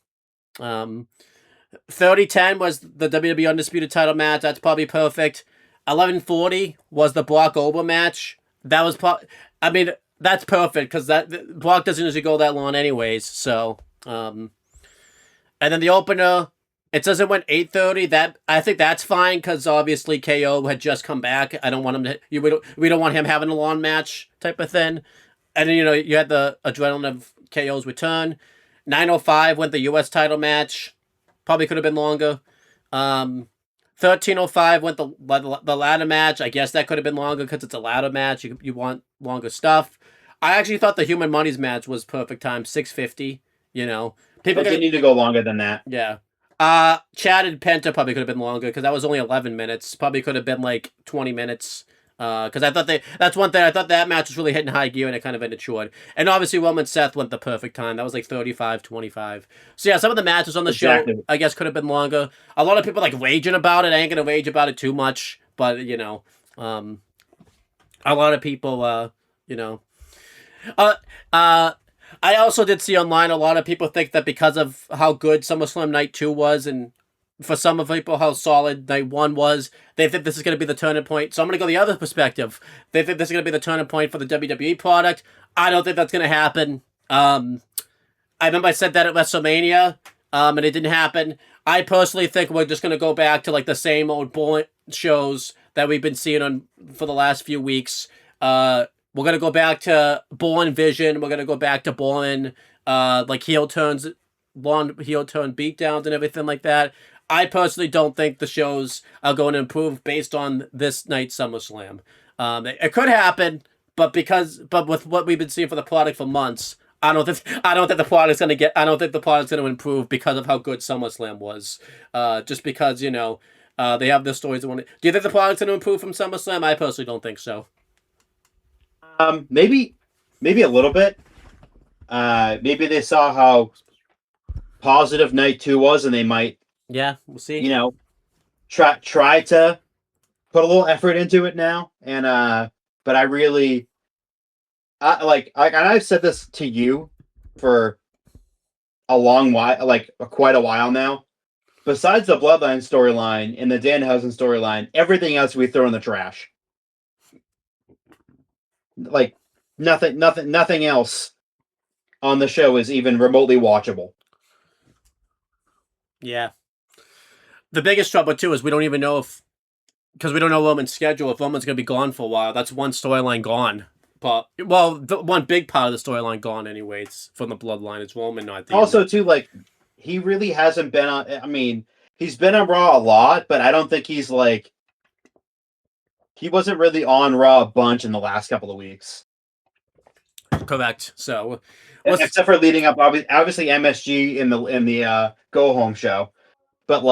30:10 was the WWE Undisputed title match. That's probably perfect. 11:40 was the Brock Goldberg match. That was I mean, that's perfect because that Brock doesn't usually go that long anyways. So, and then the opener, it says it went 8:30. That I think that's fine because obviously KO had just come back. I don't want him to. We don't want him having a long match type of thing. And then you had the adrenaline of KO's return. 9:05 went the U.S. title match. Probably could have been longer. 13:05 went the ladder match. I guess that could have been longer because it's a ladder match. You want longer stuff. I actually thought the Human Monies match was perfect time. 6:50. People need to go longer than that. Yeah. Chad and Penta probably could have been longer because that was only 11 minutes. Probably could have been like 20 minutes. Because I thought that's one thing. I thought that match was really hitting high gear and it kind of ended short. And obviously Roman Seth went the perfect time. That was like 35-25. So yeah, some of the matches on the show I guess could have been longer. A lot of people like raging about it. I ain't gonna rage about it too much, but a lot of people I also did see online a lot of people think that because of how good SummerSlam Night 2 was, and for some of people how solid Night 1 was, they think this is going to be the turning point. So I'm going to go the other perspective. They think this is going to be the turning point for the WWE product. I don't think that's going to happen. I remember I said that at WrestleMania, and it didn't happen. I personally think we're just going to go back to like the same old bullet shows that we've been seeing for the last few weeks. We're going to go back to Born Vision. We're going to go back to Born, like heel turns, long heel turn beatdowns and everything like that. I personally don't think the shows are going to improve based on this night's SummerSlam. It could happen, but with what we've been seeing for the product for months, I don't think the product's going to improve because of how good SummerSlam was. Just because, they have the stories. Do you think the product's going to improve from SummerSlam? I personally don't think so. Maybe a little bit. Maybe they saw how positive Night 2 was, and they might. Yeah, we'll see. Try to put a little effort into it now, and but I really, and I've said this to you for a long while, quite a while now. Besides the Bloodline storyline and the Danhausen storyline, everything else we throw in the trash. Like nothing else on the show is even remotely watchable. Yeah. The biggest trouble too is we don't even know because we don't know Roman's schedule, if Roman's going to be gone for a while. That's one storyline gone. But one big part of the storyline gone anyways from the Bloodline is Roman not there. Also too, he really hasn't been on. I mean, he's been on Raw a lot, but I don't think he's he wasn't really on Raw a bunch in the last couple of weeks. Correct. So, except for leading up, obviously MSG in the Go Home show, but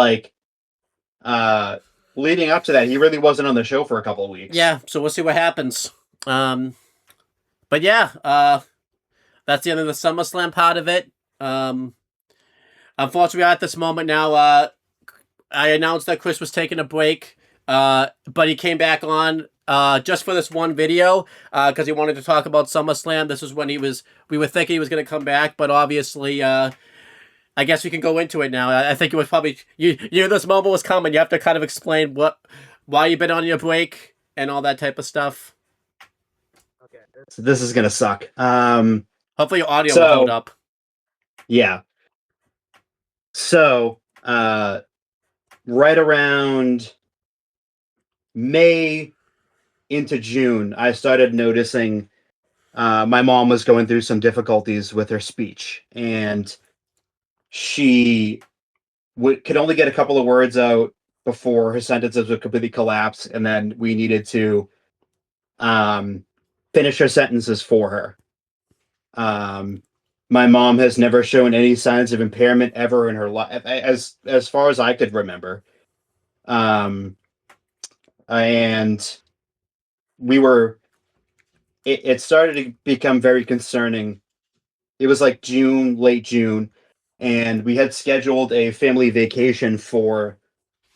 leading up to that, he really wasn't on the show for a couple of weeks. Yeah. So we'll see what happens. But yeah, that's the end of the SummerSlam part of it. Unfortunately, at this moment now, I announced that Chris was taking a break. But he came back on just for this one video because he wanted to talk about SummerSlam. This was when we were thinking he was going to come back, but obviously, I guess we can go into it now. I think it was probably you knew this moment was coming. You have to kind of explain why you've been on your break and all that type of stuff. Okay, this is gonna suck. Hopefully your audio will hold up. Yeah. So, right around May into June, I started noticing my mom was going through some difficulties with her speech, and she could only get a couple of words out before her sentences would completely collapse, and then we needed to finish her sentences for her. My mom has never shown any signs of impairment ever in her life, as far as I could remember. Um, and we were it started to become very concerning. It was like June, late June, and we had scheduled a family vacation for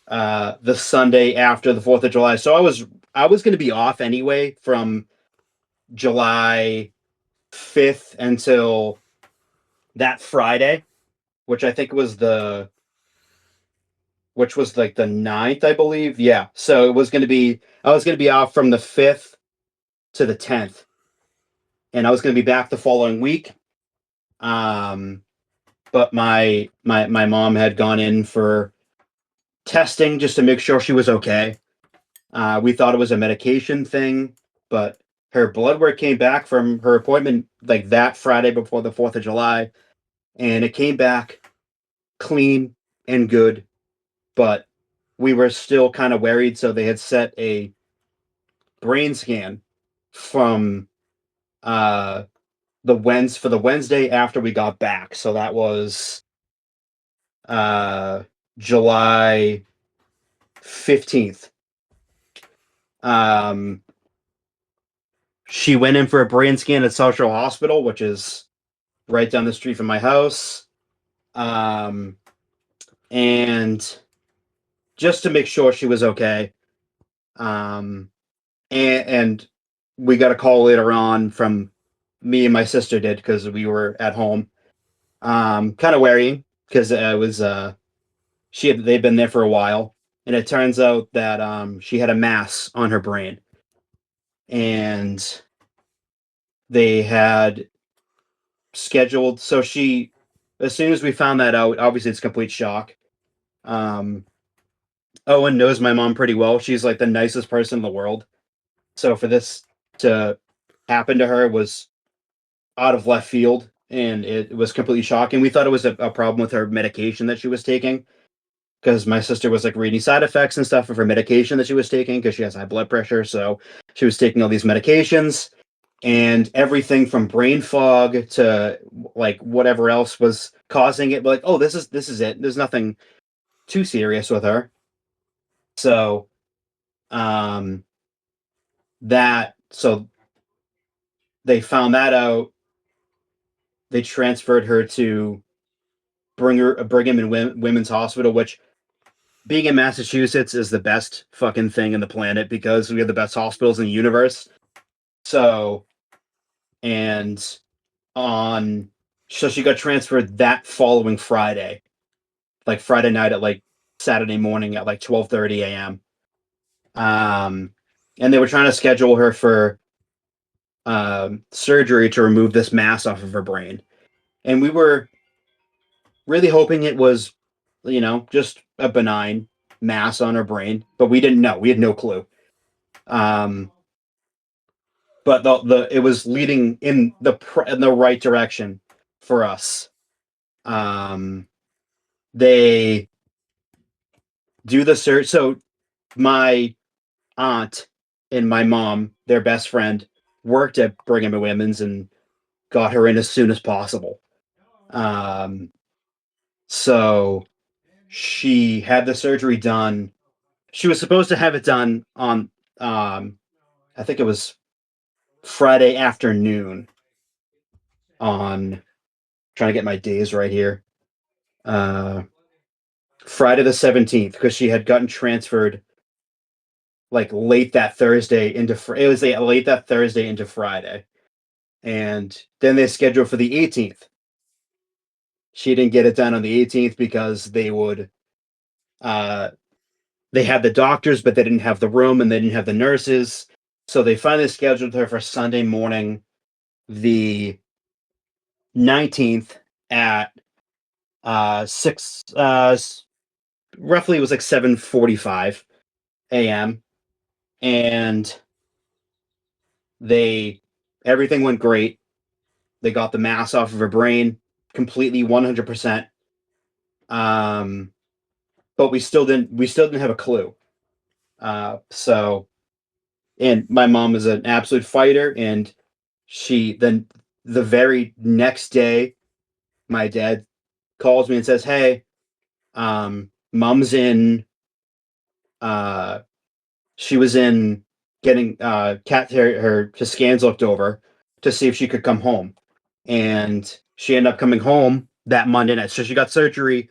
the Sunday after the 4th of July. So I was going to be off anyway from July 5th until that Friday, which I think which was like the 9th, I believe. Yeah. So it was going to be I was going to be off from the 5th to the 10th, and I was going to be back the following week. Um but my mom had gone in for testing just to make sure she was okay. We thought it was a medication thing, but her blood work came back from her appointment like that Friday before the 4th of July, and it came back clean and good, but we were still kind of worried, so they had set a brain scan from the Wednesday after we got back. So that was uh July 15th. Um she went in for a brain scan at Social Hospital, which is right down the street from my house. Um and just to make sure she was okay. Um and we got a call later on from me and my sister did because we were at home. Kind of worrying because it was they'd been there for a while, and it turns out that she had a mass on her brain, and they had scheduled. So she, as soon as we found that out, obviously it's complete shock. Um, Owen knows my mom pretty well. She's like the nicest person in the world. So for this to happen to her was out of left field, and it was completely shocking. We thought it was a problem with her medication that she was taking, because my sister was like reading side effects and stuff of her medication that she was taking because she has high blood pressure. So she was taking all these medications, and everything from brain fog to like whatever else was causing it. But like, oh, this is it. There's nothing too serious with her. So um so they found that out. They transferred her to Brigham and Women's Hospital, which, being in Massachusetts, is the best fucking thing in the planet because we have the best hospitals in the universe. So, and on, so she got transferred that following Friday, like Friday night at like Saturday morning at like 12:30 a.m. And they were trying to schedule her for surgery to remove this mass off of her brain. And we were really hoping it was, just a benign mass on her brain, but we didn't know. We had no clue. Um, but it was leading in the right direction for us. They do the search. So my aunt and my mom, their best friend, worked at Brigham and Women's and got her in as soon as possible. Um, so she had the surgery done. She was supposed to have it done on, I think it was Friday afternoon. On Trying to get my days right here. Uh, Friday the 17th, because she had gotten transferred like late that Thursday into it was late that Thursday into Friday, and then they scheduled for the 18th. She didn't get it done on the 18th because uh they had the doctors, but they didn't have the room and they didn't have the nurses. So they finally scheduled her for Sunday morning, the 19th, at 6 roughly. It was like 7:45 a.m. and they everything went great. They got the mass off of her brain completely, 100%. Um, but we still didn't have a clue. So, and my mom is an absolute fighter, and she then the very next day my dad calls me and says, "Hey, mom's in. Uh, she was in getting her scans looked over to see if she could come home, and she ended up coming home that Monday night. So she got surgery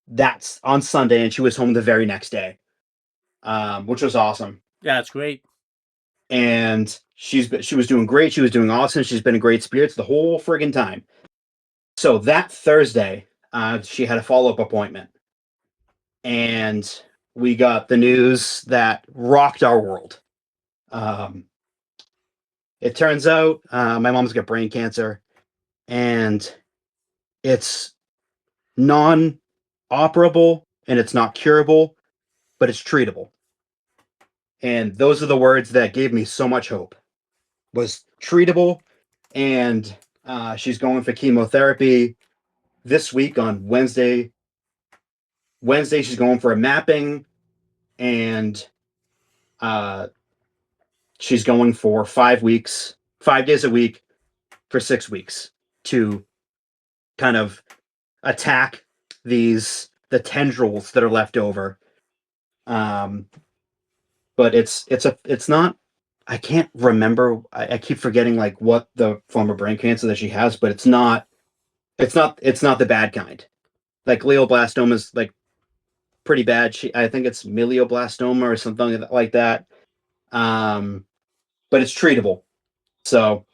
that's on Sunday, and she was home the very next day, which was awesome. Yeah, it's great. And she was doing great. She was doing awesome. She's been in great spirits the whole friggin' time. So that Thursday, she had a follow up appointment, and we got the news that rocked our world. Um, it turns out my mom's got brain cancer, and it's non operable and it's not curable, but it's treatable. And those are the words that gave me so much hope. Was treatable, and she's going for chemotherapy this week on Wednesday. Wednesday, she's going for a mapping, and uh, she's going for 5 weeks, 5 days a week for 6 weeks to kind of attack the tendrils that are left over. But it's not. I can't remember. I keep forgetting like what the form of brain cancer that she has, but it's not. It's not the bad kind. Like glioblastoma is like pretty bad. I think it's milioblastoma or something like that. Um, but it's treatable. So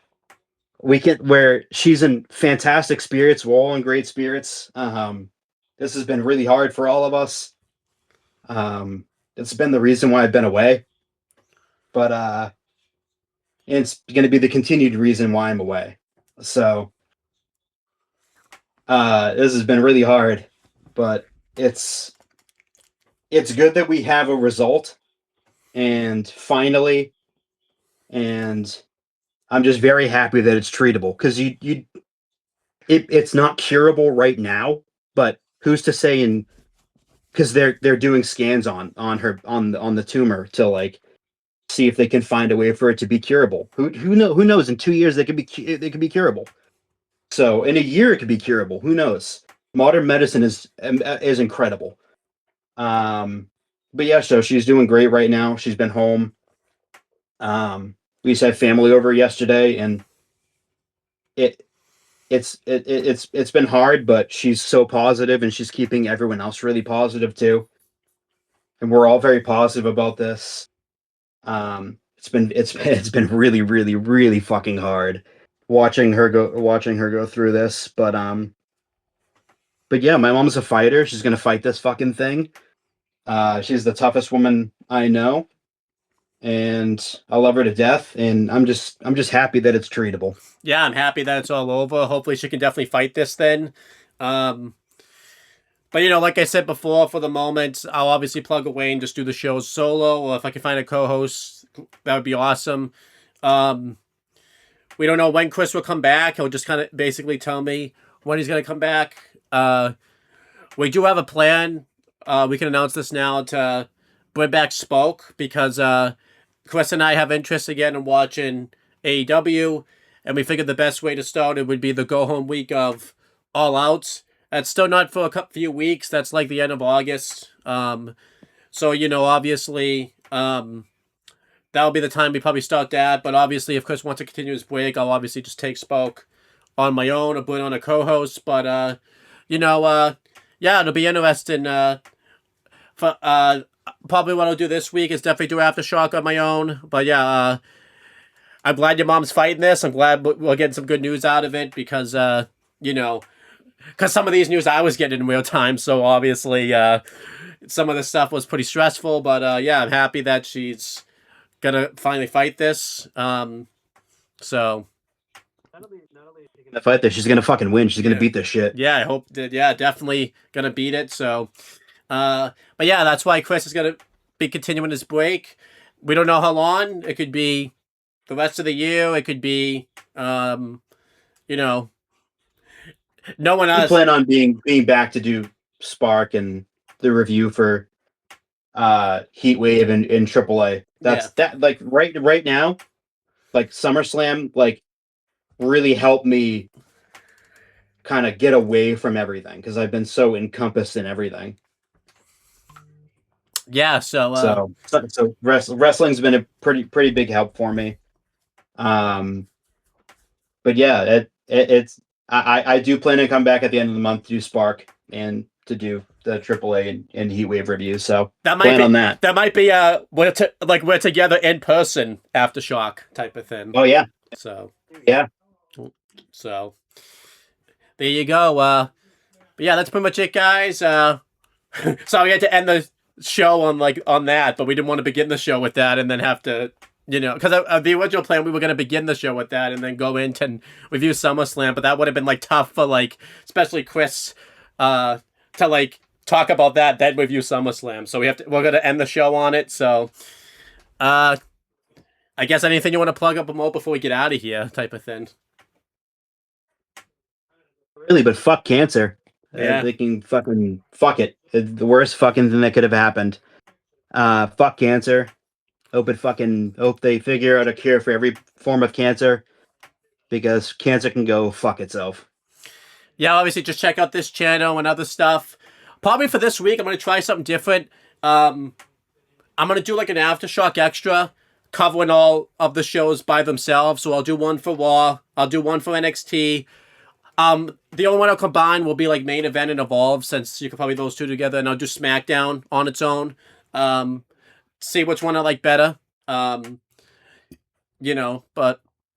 where she's in fantastic spirits. We're all in great spirits. This has been really hard for all of us. It's been the reason why I've been away, but it's going to be the continued reason why I'm away. So this has been really hard, but it's good that we have a result, and finally, and I'm just very happy that it's treatable because it's not curable right now, but who's to say in because they're doing scans on her on the tumor to like see if they can find a way for it to be curable. Who knows? In 2 years they could be curable. So in a year it could be curable. Who knows? Modern medicine is incredible. But yeah, so she's doing great right now. She's been home. We just had family over yesterday, and it it's been hard, but she's so positive, and she's keeping everyone else really positive too. And we're all very positive about this. It's been really really really fucking hard watching her go through this, but yeah, my mom's a fighter. She's gonna fight this fucking thing. She's the toughest woman I know, and I love her to death. And I'm just happy that it's treatable. Yeah, I'm happy that it's all over. Hopefully, she can definitely fight this then. Um, but like I said before, for the moment, I'll obviously plug away and just do the shows solo. Or if I can find a co-host, that would be awesome. Um, we don't know when Chris will come back. He'll just kind of basically tell me when he's going to come back. We do have a plan. We can announce this now to bring back Spoke because Chris and I have interest again in watching AEW, and we figured the best way to start it would be the go home week of All Out. That's still not for a few weeks. That's like the end of August. So obviously, that'll be the time we probably start that. But obviously, if Chris wants to continue his break, I'll obviously just take Spoke on my own or put on a co-host. But yeah, it'll be interesting. For probably what I'll do this week is definitely do Aftershock on my own. But yeah, I'm glad your mom's fighting this. I'm glad we're getting some good news out of it because because some of these news I was getting in real time. So obviously, some of this stuff was pretty stressful. But yeah, I'm happy that she's gonna finally fight this. So. The fight that she's gonna fucking win. She's gonna beat this shit. Yeah, I hope that. Yeah, definitely gonna beat it. So, but yeah, that's why Chris is gonna be continuing his break. We don't know how long. It could be the rest of the year. It could be, no one else. We plan on being back to do Spark and the review for Heat Wave and AAA. That like right now, like SummerSlam like really helped me kind of get away from everything because I've been so encompassed in everything. Yeah, So wrestling's been a pretty big help for me. Um, but yeah, it's I do plan to come back at the end of the month to do Spark and to do the AAA and Heatwave reviews. So plan on that. That might be we're together in person Aftershock type of thing. Oh yeah, So yeah. So there you go. But yeah, that's pretty much it, guys. So we had to end the show on that, but we didn't want to begin the show with that and then have to, because the original plan we were going to begin the show with that and then go into and review SummerSlam, but that would have been tough for especially Chris to talk about that then review SummerSlam. So we're going to end the show on it. So I guess anything you want to plug up more before we get out of here, type of thing. Really, but fuck cancer. Yeah. They can fucking fuck it. The worst fucking thing that could have happened. Fuck cancer. Hope they figure out a cure for every form of cancer, because cancer can go fuck itself. Yeah, obviously just check out this channel and other stuff. Probably for this week, I'm going to try something different. I'm going to do an Aftershock extra covering all of the shows by themselves. So I'll do one for Raw. I'll do one for NXT. The only one I'll combine will be Main Event and Evolve, since you could probably those two together, and I'll do SmackDown on its own. See which one I like better. But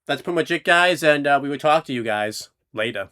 that's pretty much it, guys, and we will talk to you guys later.